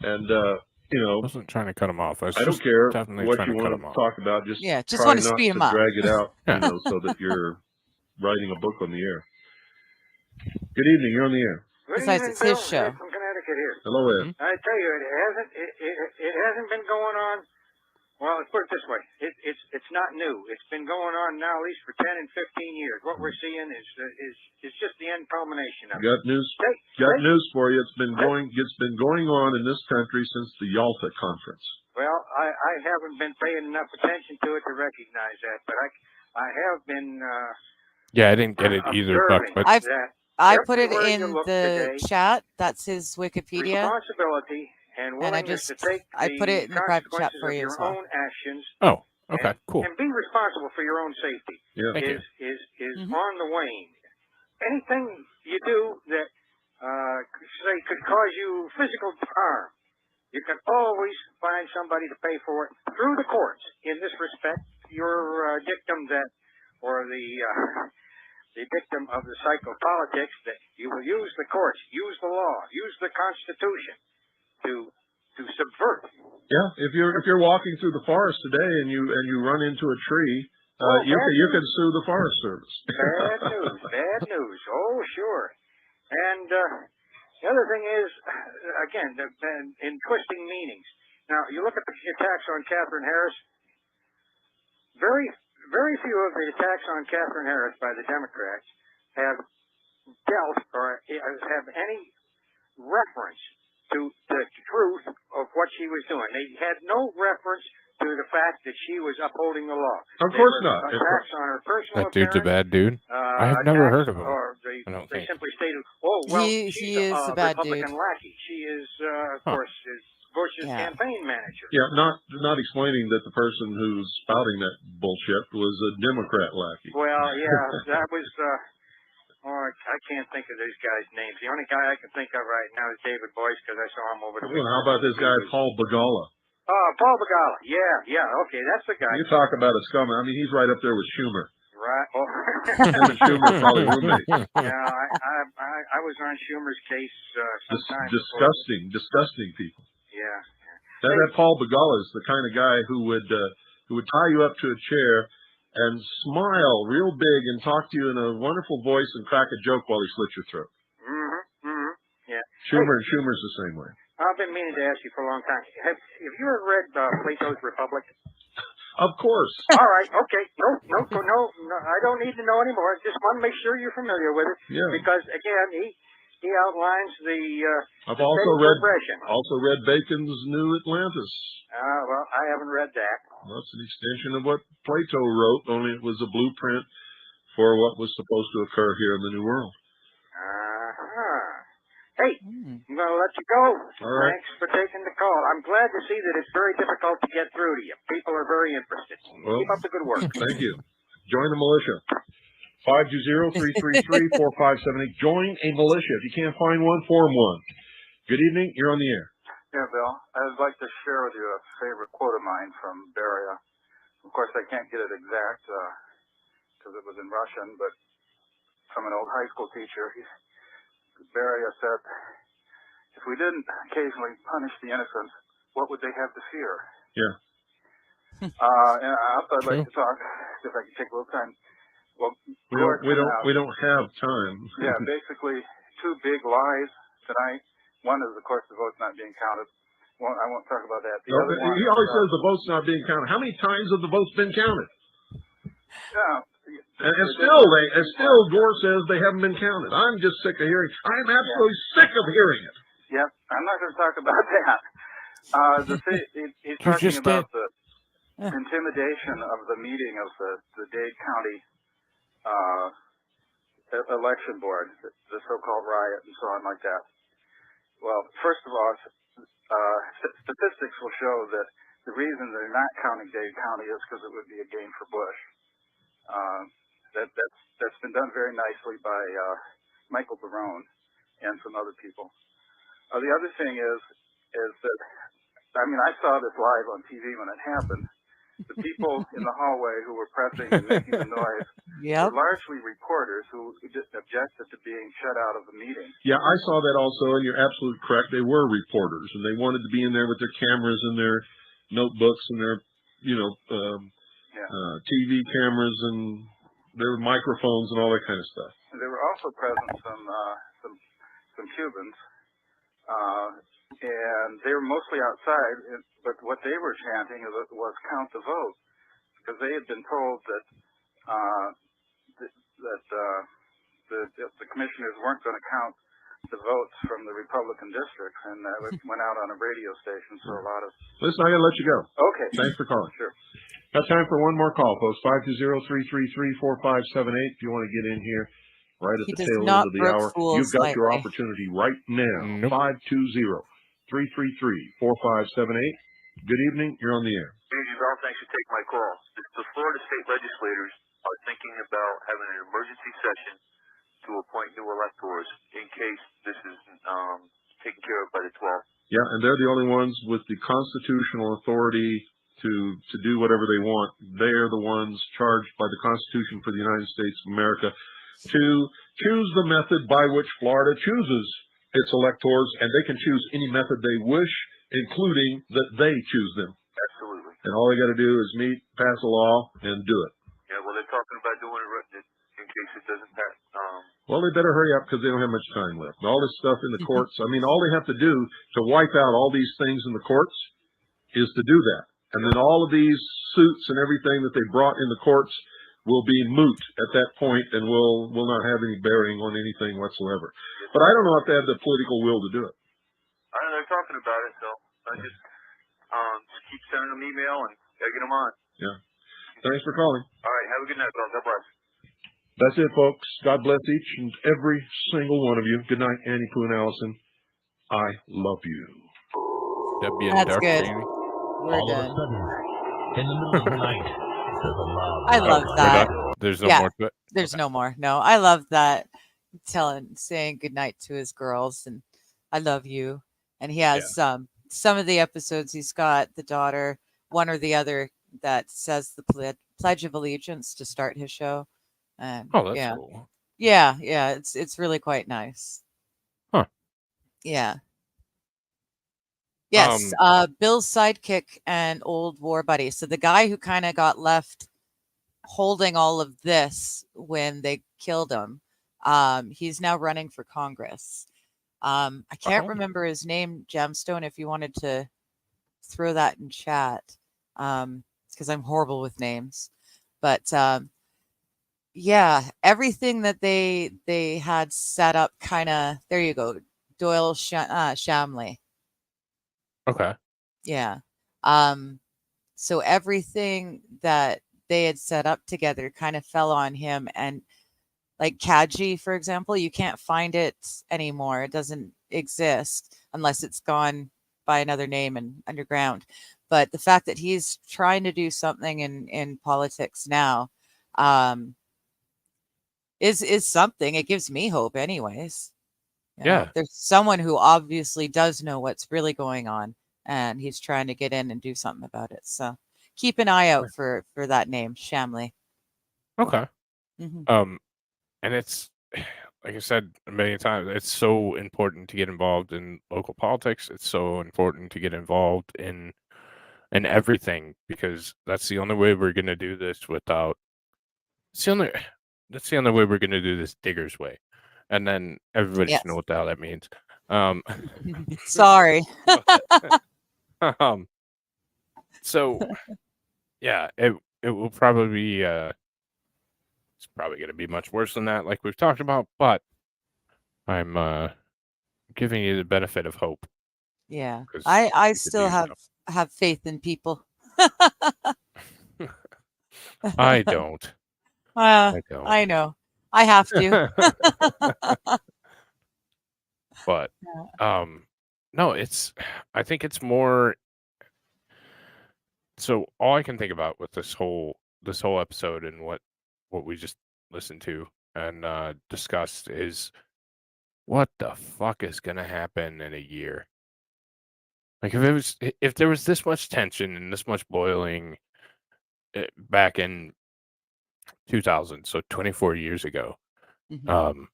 S3: And, you know,
S1: I wasn't trying to cut him off. I
S3: don't care what
S1: trying
S3: you
S1: to cut
S3: want
S1: him
S3: to
S1: off.
S3: talk about. Just
S2: just
S3: try
S2: want to
S3: not
S2: speed
S3: to
S2: him up.
S3: drag it out, you know, so that you're writing a book on the air. Good evening. You're on the air.
S2: Besides, it's his show.
S4: Ed from Connecticut here.
S3: Hello, Ed.
S4: I tell you, it hasn't been going on. Well, let's put it this way: it's not new. It's been going on now at least for 10 and 15 years. What we're seeing is just the end culmination of it.
S3: Got news for you. It's been going on in this country since the Yalta Conference.
S4: Well, I haven't been paying enough attention to it to recognize that, but I have been.
S1: Yeah, I didn't get it either, Buck. But
S2: I put it
S4: everywhere
S2: in
S4: you look
S2: the
S4: today,
S2: chat. That's his Wikipedia.
S4: Responsibility and willingness to take
S2: I put it in the private chat
S4: consequences
S2: for
S4: of
S2: you
S4: your
S2: as well.
S4: own actions.
S1: Oh, okay, cool.
S4: And be responsible for your own safety.
S3: Yeah.
S1: Thank you.
S4: Is on the wane. Anything you do that could cause you physical harm, you can always find somebody to pay for it through the courts. In this respect, your dictum that, or the dictum of the psychopolitics that you will use the courts, use the law, use the Constitution to subvert.
S3: Yeah, if you're walking through the forest today and you run into a tree, you can sue the Forest Service.
S4: Bad news. Oh, sure. And the other thing is, again, in twisting meanings. Now, you look at the attacks on Catherine Harris. Very few of the attacks on Catherine Harris by the Democrats have dealt or have any reference to the truth of what she was doing. They had no reference to the fact that she was upholding the law.
S3: Of course not.
S4: Attacks on her personal
S1: That dude's a bad dude. I have never heard of him.
S4: Or they simply stated, "Oh, well,
S2: he is a bad
S4: Republican
S2: dude.
S4: lackey. She is, of course, is Bush's campaign manager."
S3: Yeah, not explaining that the person who's spouting that bullshit was a Democrat lackey.
S4: Well, yeah, that was. I can't think of these guys' names. The only guy I can think of right now is David Boyce because I saw him over the weekend.
S3: How about this guy, Paul Begala?
S4: Paul Begala. Yeah. Okay, that's the guy.
S3: You talk about a scum. I mean, he's right up there with Schumer.
S4: Right. Oh.
S3: Him and Schumer are probably roommates.
S4: Yeah, I was on Schumer's case sometime.
S3: Disgusting people.
S4: Yeah.
S3: That Paul Begala is the kind of guy who would tie you up to a chair and smile real big and talk to you in a wonderful voice and crack a joke while he slits your throat.
S4: Yeah.
S3: Schumer's the same way.
S4: I've been meaning to ask you for a long time. Have you ever read Plato's Republic?
S3: Of course.
S4: All right. Okay. No. I don't need to know anymore. Just want to make sure you're familiar with it.
S3: Yeah.
S4: Because again, he outlines the.
S3: I've also read Bacon's New Atlantis.
S4: Well, I haven't read that.
S3: Well, it's an extension of what Plato wrote, only it was a blueprint for what was supposed to occur here in the New World.
S4: Hey, I'm going to let you go.
S3: All right.
S4: Thanks for taking the call. I'm glad to see that it's very difficult to get through to you. People are very interested.
S3: Well,
S4: keep up the good work.
S3: Thank you. Join the militia. 520-333-4578. Join a militia. If you can't find one, form one. Good evening. You're on the air.
S6: Yeah, Bill. I'd like to share with you a favorite quote of mine from Beria. Of course, I can't get it exact because it was in Russian, but from an old high school teacher, Beria said, "If we didn't occasionally punish the innocent, what would they have to fear?"
S3: Yeah.
S6: And also I'd like to talk, if I can take a little time. Well,
S3: we don't have time.
S6: Yeah, basically, two big lies tonight. One is, of course, the vote's not being counted. Well, I won't talk about that. The other one,
S3: he always says the vote's not being counted. How many times have the votes been counted?
S6: Yeah.
S3: And still Gore says they haven't been counted. I'm just sick of hearing. I'm absolutely sick of hearing it.
S6: Yep. I'm not going to talk about that. He's talking about intimidation of the meeting of the Dade County election board, the so-called riot and so on like that. Well, first of all, statistics will show that the reason they're not counting Dade County is because it would be a gain for Bush. That's been done very nicely by Michael Barone and some other people. The other thing is that, I mean, I saw this live on TV when it happened. The people in the hallway who were pressing and making the noise were largely reporters who just objected to being shut out of the meeting.
S3: Yeah, I saw that also, and you're absolutely correct. They were reporters, and they wanted to be in there with their cameras and their notebooks and their, TV cameras and their microphones and all that kind of stuff.
S6: And there were also present some Cubans, and they were mostly outside. But what they were chanting was "count the vote," because they had been told that the commissioners weren't going to count the votes from the Republican districts, and it went out on a radio station. So a lot of
S3: listen, I got to let you go.
S6: Okay,
S3: thanks for calling.
S6: Sure.
S3: Got time for one more call, folks. 520-333-4578. If you want to get in here right at the tail end of the hour, you've got your opportunity right now. 520-333-4578. Good evening. You're on the air.
S5: Hey, Giselle, thanks for taking my call. The Florida state legislators are thinking about having an emergency session to appoint new electors in case this is taken care of by the 12th.
S3: Yeah, and they're the only ones with the constitutional authority to do whatever they want. They're the ones charged by the Constitution for the United States of America to choose the method by which Florida chooses its electors, and they can choose any method they wish, including that they choose them.
S5: Absolutely.
S3: And all they got to do is meet, pass a law, and do it.
S5: Yeah, well, they're talking about doing it in case it doesn't pass.
S3: Well, they better hurry up because they don't have much time left. All this stuff in the courts, I mean, all they have to do to wipe out all these things in the courts is to do that. And then all of these suits and everything that they brought in the courts will be moot at that point and will not have any bearing on anything whatsoever. But I don't know if they have the political will to do it.
S5: I don't know, they're talking about it, so I just keep sending them email and egging them on.
S3: Yeah. Thanks for calling.
S5: All right, have a good night, Bill. God bless.
S3: That's it, folks. God bless each and every single one of you. Good night, Annie, Pooh, and Allison. I love you.
S2: That's good. We're
S7: all
S2: done.
S7: of a sudden, in the middle of the night, there's a loud
S2: I love that.
S1: There's no more to it.
S2: There's no more. No, I love that. Saying goodnight to his girls and I love you. And he has some of the episodes. He's got the daughter, one or the other, that says the Pledge of Allegiance to start his show. And
S1: that's cool.
S2: Yeah, it's really quite nice.
S1: Huh.
S2: Yeah. Yes, Bill's sidekick and old war buddy. So the guy who kind of got left holding all of this when they killed him, he's now running for Congress. I can't remember his name, Gemstone, if you wanted to throw that in chat, because I'm horrible with names. But everything that they had set up kind of, there you go, Doyle Shamley.
S1: Okay.
S2: Yeah. So everything that they had set up together kind of fell on him. And like Kaji, for example, you can't find it anymore. It doesn't exist unless it's gone by another name and underground. But the fact that he's trying to do something in politics now is something. It gives me hope anyways.
S1: Yeah.
S2: There's someone who obviously does know what's really going on, and he's trying to get in and do something about it. So keep an eye out for that name, Shamley.
S1: Okay.
S2: Mm-hmm.
S1: And it's, like I said a million times, it's so important to get involved in local politics. It's so important to get involved in everything, because that's the only way we're going to do this without. That's the only way we're going to do this Digger's way. And then everybody should know what the hell that means.
S2: Sorry.
S1: So, yeah, it will probably be, it's probably going to be much worse than that, like we've talked about, but I'm giving you the benefit of hope.
S2: Yeah, I still have faith in people.
S1: I don't.
S2: I
S1: don't.
S2: I know. I have to.
S1: But no, I think it's more. So all I can think about with this whole episode and what we just listened to and discussed is what the fuck is gonna happen in a year? Like if there was this much tension and this much boiling back in 2000, so 24 years ago,
S2: Mhm.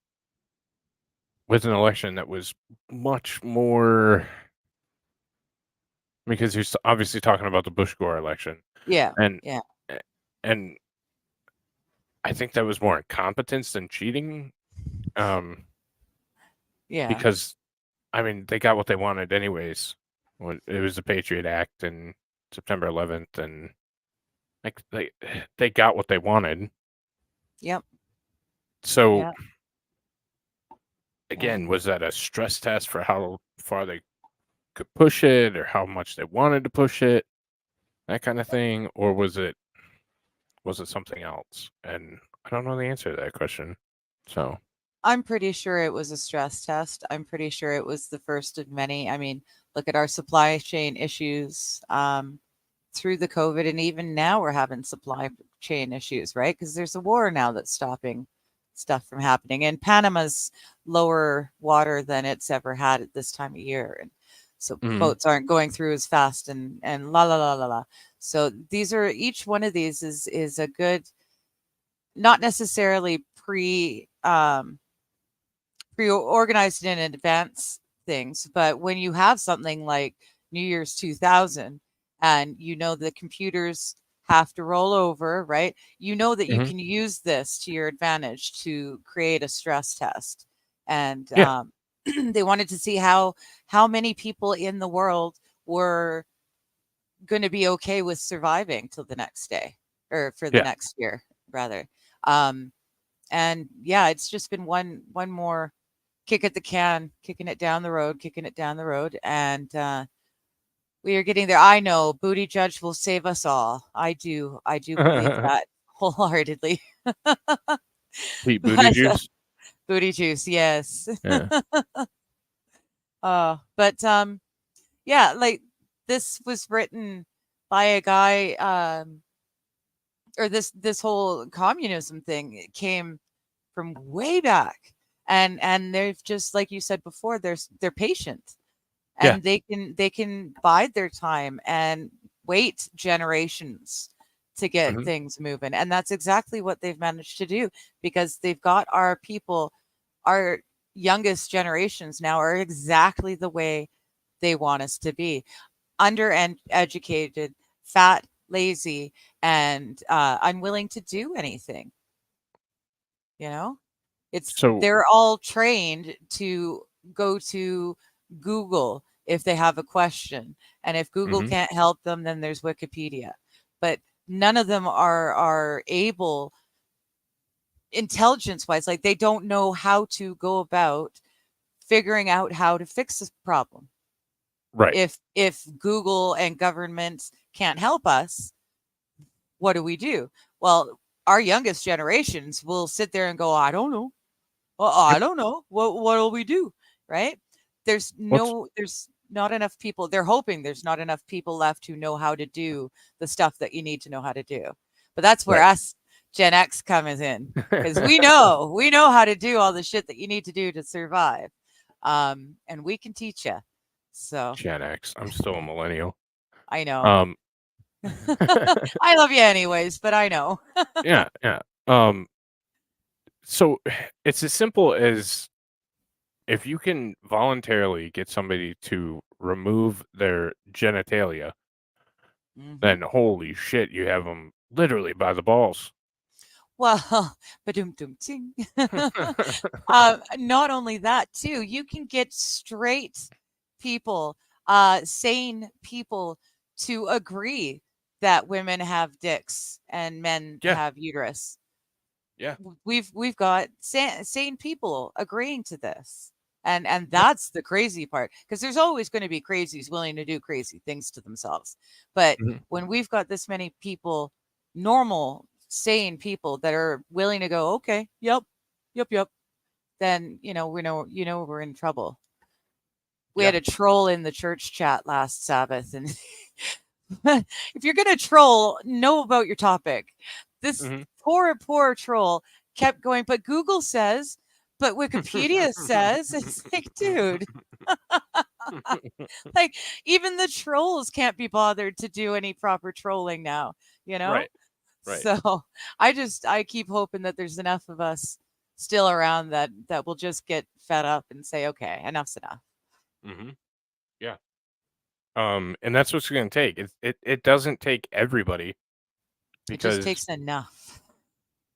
S1: with an election that was much more, because you're obviously talking about the Bush Gore election,
S2: Yeah.
S1: and
S2: Yeah.
S1: and I think that was more incompetence than cheating,
S2: Yeah.
S1: because I mean they got what they wanted anyways. When it was the Patriot Act and September 11th, and like they got what they wanted.
S2: Yep.
S1: So
S2: Yeah.
S1: again, was that a stress test for how far they could push it or how much they wanted to push it, that kind of thing, or was it something else? And I don't know the answer to that question. So
S2: I'm pretty sure it was a stress test. I'm pretty sure it was the first of many. I mean, look at our supply chain issues through the COVID, and even now we're having supply chain issues, right? Because there's a war now that's stopping stuff from happening. And Panama's lower water than it's ever had at this time of year, and so boats aren't going through as fast, and la la la la la. So these are, each one of these is a good, not necessarily pre-organized in advance things, but when you have something like New Year's 2000 and you know the computers have to roll over, right? You know that you can use this to your advantage to create a stress test. And
S1: yeah,
S2: they wanted to see how many people in the world were going to be okay with surviving till the next day, or for the
S1: yeah.
S2: next year rather. And yeah, it's just been one more kick at the can, kicking it down the road, and we are getting there. I know Booty Judge will save us all. I do believe that wholeheartedly.
S1: Pete Booty
S2: But
S1: Juice.
S2: Booty Juice, yes.
S1: Yeah.
S2: But yeah, like this was written by a guy, or this whole communism thing, it came from way back. And they've, just like you said before, they're patient,
S1: Yeah.
S2: and they can bide their time and wait generations to get things moving. And that's exactly what they've managed to do, because they've got our people, our youngest generations now are exactly the way they want us to be: undereducated, fat, lazy, and unwilling to do anything. You know,
S1: So
S2: they're all trained to go to Google if they have a question, and if Google can't help them, then there's Wikipedia. But none of them are able, intelligence wise, like they don't know how to go about figuring out how to fix this problem.
S1: right.
S2: If Google and government can't help us, what do? Well, our youngest generations will sit there and go, I don't know. Well, I
S1: Yep.
S2: don't know. What'll we do? Right? There's
S1: What's
S2: not enough people. They're hoping there's not enough people left who know how to do the stuff that you need to know how to do. But that's where
S1: right.
S2: us Gen X comes in, because we know how to do all the shit that you need to do to survive. And we can teach you. So
S1: Gen X. I'm still a millennial.
S2: I know. I love you anyways, but I know.
S1: Yeah, yeah. So it's as simple as, if you can voluntarily get somebody to remove their genitalia, then holy shit, you have them literally by the balls.
S2: Well, ba-dum-dum-ting. Not only that, too, you can get straight people, sane people, to agree that women have dicks and men
S1: Yeah,
S2: have uterus.
S1: yeah.
S2: We've got sane people agreeing to this. And
S1: Yep.
S2: that's the crazy part, because there's always going to be crazies willing to do crazy things to themselves. But when we've got this many people, normal, sane people that are willing to go, okay, yep, then we're in trouble. We had a troll in the church chat last Sabbath, and if you're gonna troll, know about your topic. This poor troll kept going, but Google says, but Wikipedia says. It's like, dude. Like, even the trolls can't be bothered to do any proper trolling now,
S1: Right.
S2: So I keep hoping that there's enough of us still around that will just get fed up and say, okay, enough's enough.
S1: Yeah. And that's what's going to take. It doesn't take everybody, because
S2: it just takes enough.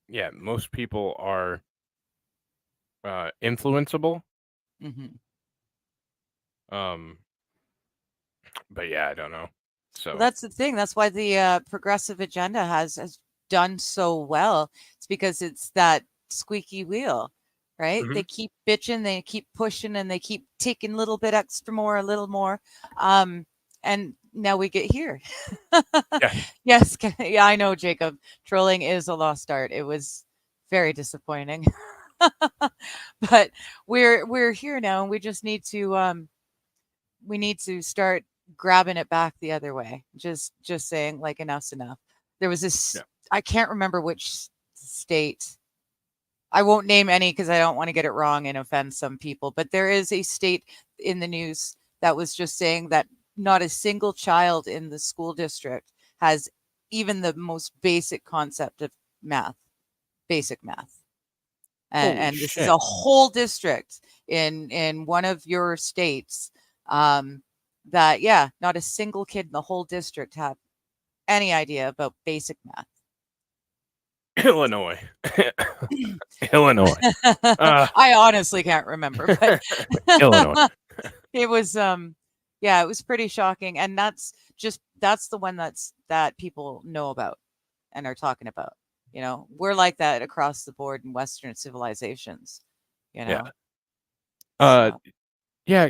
S1: Yeah, most people are influenceable. But yeah, I don't know. So
S2: well, that's the thing. That's why the progressive agenda has done so well. It's because it's that squeaky wheel, right? They keep bitching, they keep pushing, and they keep taking a little bit extra more, a little more. And now we get here. Yes. Yeah, I know, Jacob. Trolling is a lost art. It was very disappointing. But we're here now, and we just need to start grabbing it back the other way. Just saying, like, enough's enough. There was this, I can't remember which state. I won't name any because I don't want to get it wrong and offend some people, but there is a state in the news that was just saying that not a single child in the school district has even the most basic concept of math, basic math. And this is a whole district in one of your states, that, not a single kid in the whole district had any idea about basic math.
S1: Illinois.
S2: I honestly can't remember, but
S1: Illinois.
S2: It was it was pretty shocking, and that's the one that people know about and are talking about. We're like that across the board in Western civilizations.
S1: Yeah,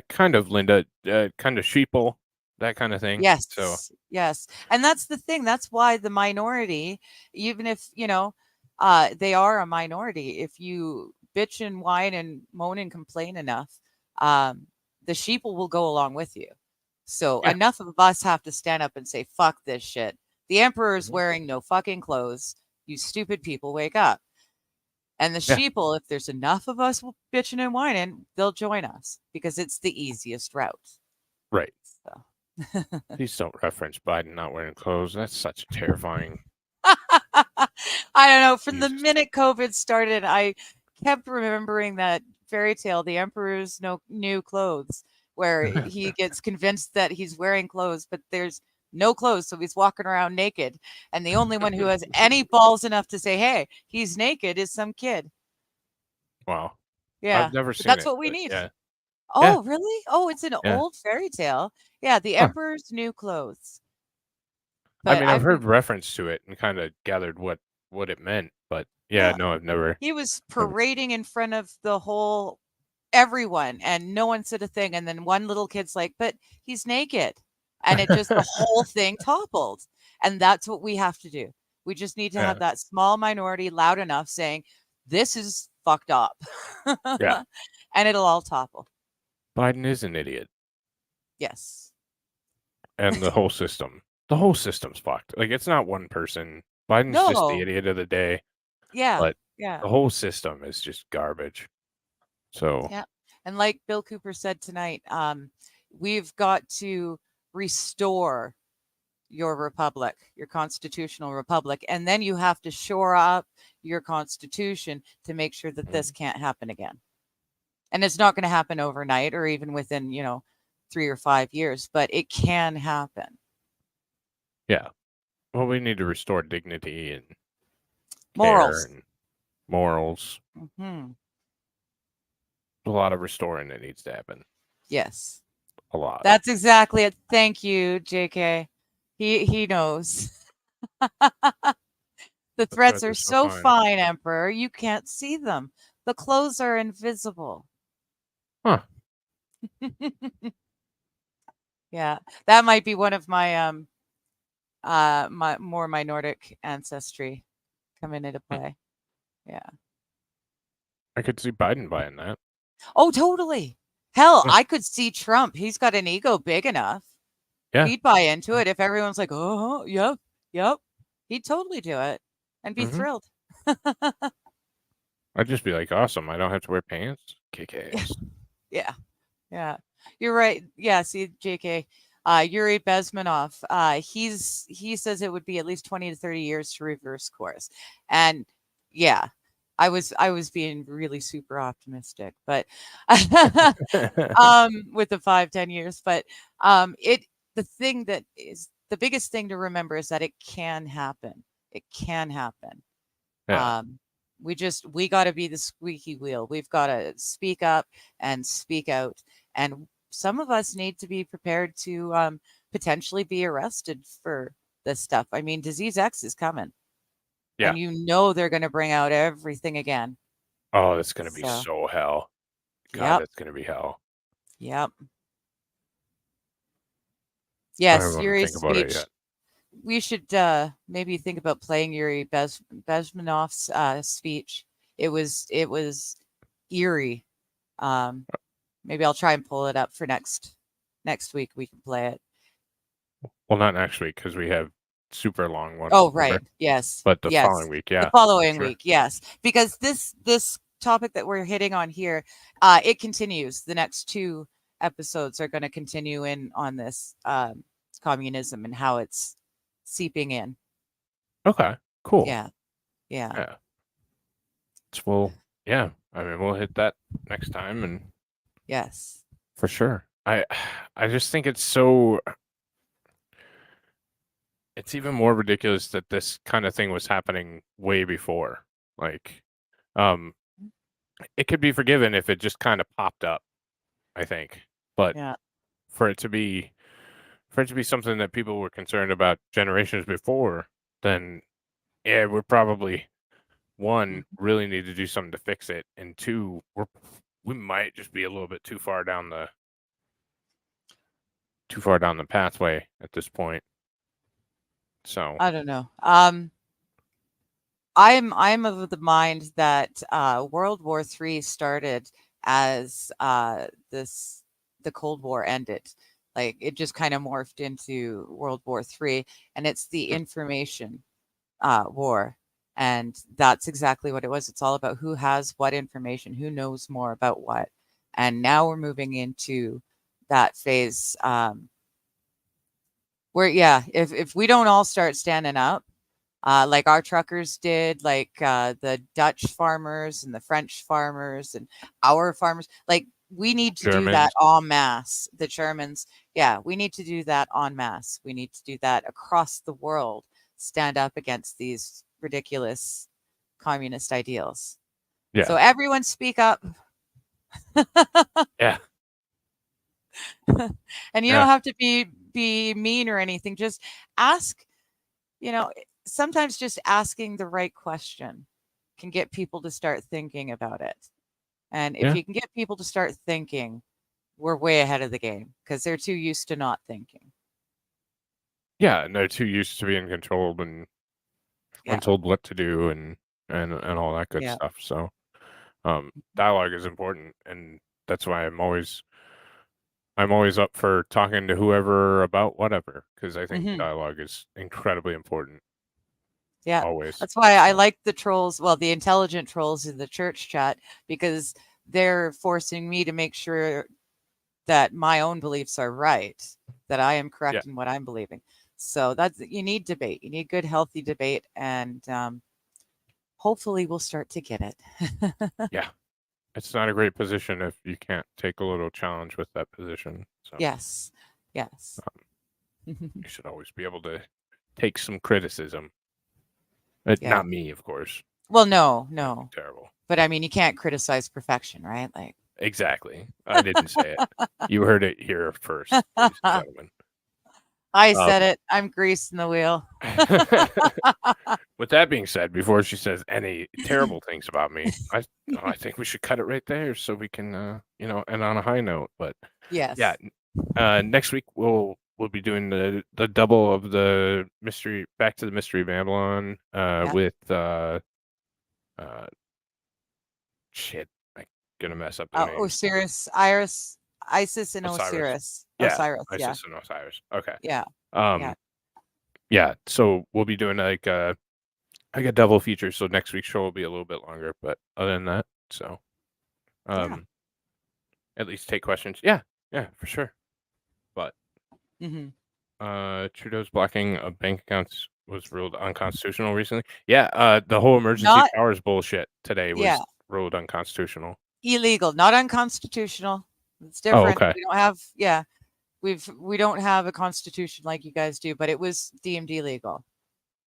S1: kind of, Linda. Kind of sheeple, that kind of thing.
S2: Yes.
S1: So
S2: yes, and that's the thing. That's why the minority, even if they are a minority, if you bitch and whine and moan and complain enough, the sheeple will go along with you. So enough of us have to stand up and say, fuck this shit. The emperor is wearing no fucking clothes. You stupid people, wake up. And the sheeple, if there's enough of us bitching and whining, they'll join us because it's the easiest route.
S1: Right.
S2: So.
S1: Please don't reference Biden not wearing clothes. That's such terrifying.
S2: I don't know. From the minute COVID started, I kept remembering that fairy tale, The Emperor's New Clothes, where he gets convinced that he's wearing clothes, but there's no clothes, so he's walking around naked. And the only one who has any balls enough to say, hey, he's naked, is some kid.
S1: Wow.
S2: Yeah.
S1: I've never seen
S2: that's
S1: it.
S2: What we need.
S1: Yeah.
S2: Oh, really? Oh, it's an old fairy tale. Yeah, The Emperor's New Clothes.
S1: But I mean, I've heard reference to it and kind of gathered what it meant, but no, I've never.
S2: He was parading in front of the whole everyone, and no one said a thing. And then one little kid's like, but he's naked. And it just, the whole thing toppled. And that's what we have to do. We just need to have that small minority loud enough saying, this is fucked up. And it'll all topple.
S1: Biden is an idiot.
S2: Yes.
S1: And the whole system. The whole system's fucked. Like, it's not one person. Biden's just the idiot of the day.
S2: Yeah.
S1: But the whole system is just garbage. So.
S2: Yeah. And like Bill Cooper said tonight, we've got to restore your republic, your constitutional republic. And then you have to shore up your constitution to make sure that this can't happen again. And it's not going to happen overnight or even within, 3 or 5 years, but it can happen.
S1: Yeah. Well, we need to restore dignity and
S2: morals.
S1: Care and morals.
S2: Mm-hmm.
S1: A lot of restoring that needs to happen.
S2: Yes.
S1: A lot.
S2: That's exactly it. Thank you, JK. He knows. The threads are so fine, Emperor. You can't see them. The clothes are invisible.
S1: Huh.
S2: Yeah, that might be one of my my Nordic ancestry coming into play. Yeah.
S1: I could see Biden buying that.
S2: Oh, totally. Hell,
S1: Yeah.
S2: I could see Trump. He's got an ego big enough.
S1: Yeah.
S2: He'd buy into it if everyone's like, oh, yep, yep. He'd totally do it and be
S1: Mhm.
S2: thrilled.
S1: I'd just be like, awesome. I don't have to wear pants. Kick ass.
S2: Yeah. Yeah. You're right. Yeah. See, JK, Yuri Bezmenov, he says it would be at least 20 to 30 years to reverse course. And yeah, I was being really super optimistic, but with the 5-10 years. But the thing that is the biggest thing to remember is that it can happen. It can happen.
S1: Yeah.
S2: We got to be the squeaky wheel. We've got to speak up and speak out. And some of us need to be prepared to potentially be arrested for this stuff. I mean, Disease X is coming.
S1: Yeah.
S2: And you know they're going to bring out everything again.
S1: Oh, that's going to be
S2: So,
S1: so hell. God,
S2: yep.
S1: that's going to be hell.
S2: Yep.
S1: I
S2: Yes,
S1: don't want to
S2: Yuri's
S1: think about it
S2: speech.
S1: yet.
S2: We should maybe think about playing Yuri Bezmenov's speech. It was eerie. Maybe I'll try and pull it up for next week. We can play it.
S1: Well, not next week because we have super long one.
S2: Oh, right. Yes.
S1: But the
S2: yes.
S1: following week, yeah.
S2: The following
S1: sure.
S2: week, yes. Because this topic that we're hitting on here, it continues. The next 2 episodes are going to continue in on this communism and how it's seeping in.
S1: Okay, cool.
S2: Yeah.
S1: Well, yeah. I mean, we'll hit that next time, and
S2: yes,
S1: for sure. I just think it's so. It's even more ridiculous that this kind of thing was happening way before. Like, it could be forgiven if it just kind of popped up, I think. But
S2: yeah.
S1: for it to be something that people were concerned about generations before, then yeah, we're probably one really need to do something to fix it, and two, we might just be a little bit too far down the pathway at this point. So
S2: I don't know. I'm of the mind that World War III started as the Cold War ended. Like it just kind of morphed into World War III, and it's the information war. And that's exactly what it was. It's all about who has what information, who knows more about what. And now we're moving into that phase where, yeah, if we don't all start standing up, like our truckers did, like the Dutch farmers and the French farmers and our farmers, like we need to do that en masse. The Germans, yeah, we need to do that en masse. We need to do that across the world. Stand up against these ridiculous communist ideals.
S1: Yeah.
S2: So everyone speak up.
S1: Yeah.
S2: And you don't have to be mean or anything. Just ask, sometimes just asking the right question can get people to start thinking about it. And if you can get people to start thinking, we're way ahead of the game because they're too used to not thinking.
S1: Yeah, and they're too used to being controlled and told what to do and all that good stuff. So dialogue is important, and that's why I'm always up for talking to whoever about whatever, because I think dialogue is incredibly important.
S2: Yeah,
S1: always.
S2: That's why I like the trolls, the intelligent trolls in the church chat, because they're forcing me to make sure that my own beliefs are right, that I am correct in what I'm believing. So you need debate. You need good, healthy debate, and hopefully we'll start to get it.
S1: Yeah. It's not a great position if you can't take a little challenge with that position. So
S2: yes.
S1: You should always be able to take some criticism. Not me, of course.
S2: Well, no.
S1: Terrible.
S2: But I mean, you can't criticize perfection, right? Like
S1: exactly. I didn't say it. You heard it here first, ladies and gentlemen.
S2: I said it. I'm greasing the wheel.
S1: With that being said, before she says any terrible things about me, I think we should cut it right there so we can, end on a high note. But
S2: yes.
S1: Yeah. Next week we'll we'll be doing the double of the mystery, Back to the Mystery Babylon, with shit. I'm gonna mess up the names.
S2: Osiris, Isis, and Osiris.
S1: Yeah,
S2: Osiris.
S1: Isis and Osiris. Okay.
S2: Yeah.
S1: Yeah. So we'll be doing like a double feature. So next week's show will be a little bit longer, but other than that, so at least take questions. Yeah, for sure. But Trudeau's blocking of bank accounts was ruled unconstitutional recently. Yeah, the whole emergency powers bullshit today was ruled unconstitutional.
S2: Illegal, not unconstitutional. It's different.
S1: Oh, okay.
S2: We don't have we don't have a constitution like you guys do, but it was deemed illegal.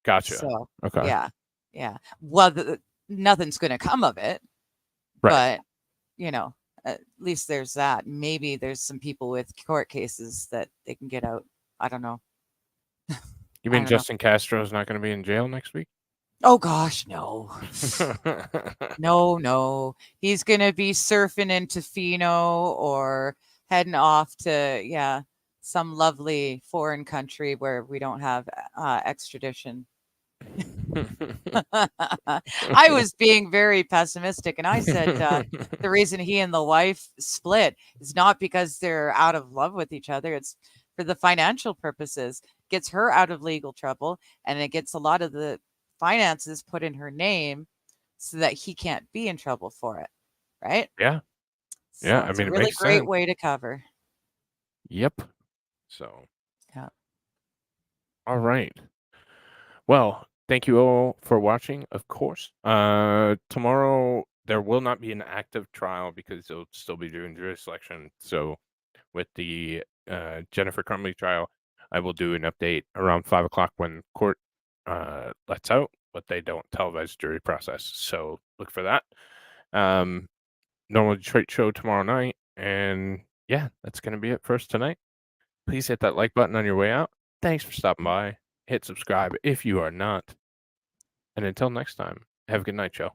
S1: Gotcha.
S2: So
S1: okay.
S2: Yeah. Well, nothing's going to come of it,
S1: right.
S2: But at least there's that. Maybe there's some people with court cases that they can get out. I don't know.
S1: You mean Justin Castro is not going to be in jail next week?
S2: Oh gosh, no. No. He's going to be surfing in Tofino or heading off to some lovely foreign country where we don't have extradition. I was being very pessimistic, and I said the reason he and the wife split is not because they're out of love with each other. It's for the financial purposes. Gets her out of legal trouble, and it gets a lot of the finances put in her name so that he can't be in trouble for it. Right?
S1: Yeah.
S2: So I mean, it's a really great way to cover.
S1: Yep. So.
S2: Yeah.
S1: All right. Well, thank you all for watching, of course. Tomorrow, there will not be an active trial because they'll still be doing jury selection. So with the Jennifer Crumley trial, I will do an update around 5 o'clock when court lets out, but they don't televise jury process. So look for that. Normal Detroit show tomorrow night. And yeah, that's going to be it for us tonight. Please hit that like button on your way out. Thanks for stopping by. Hit subscribe if you are not. And until next time, have a good night, Joe.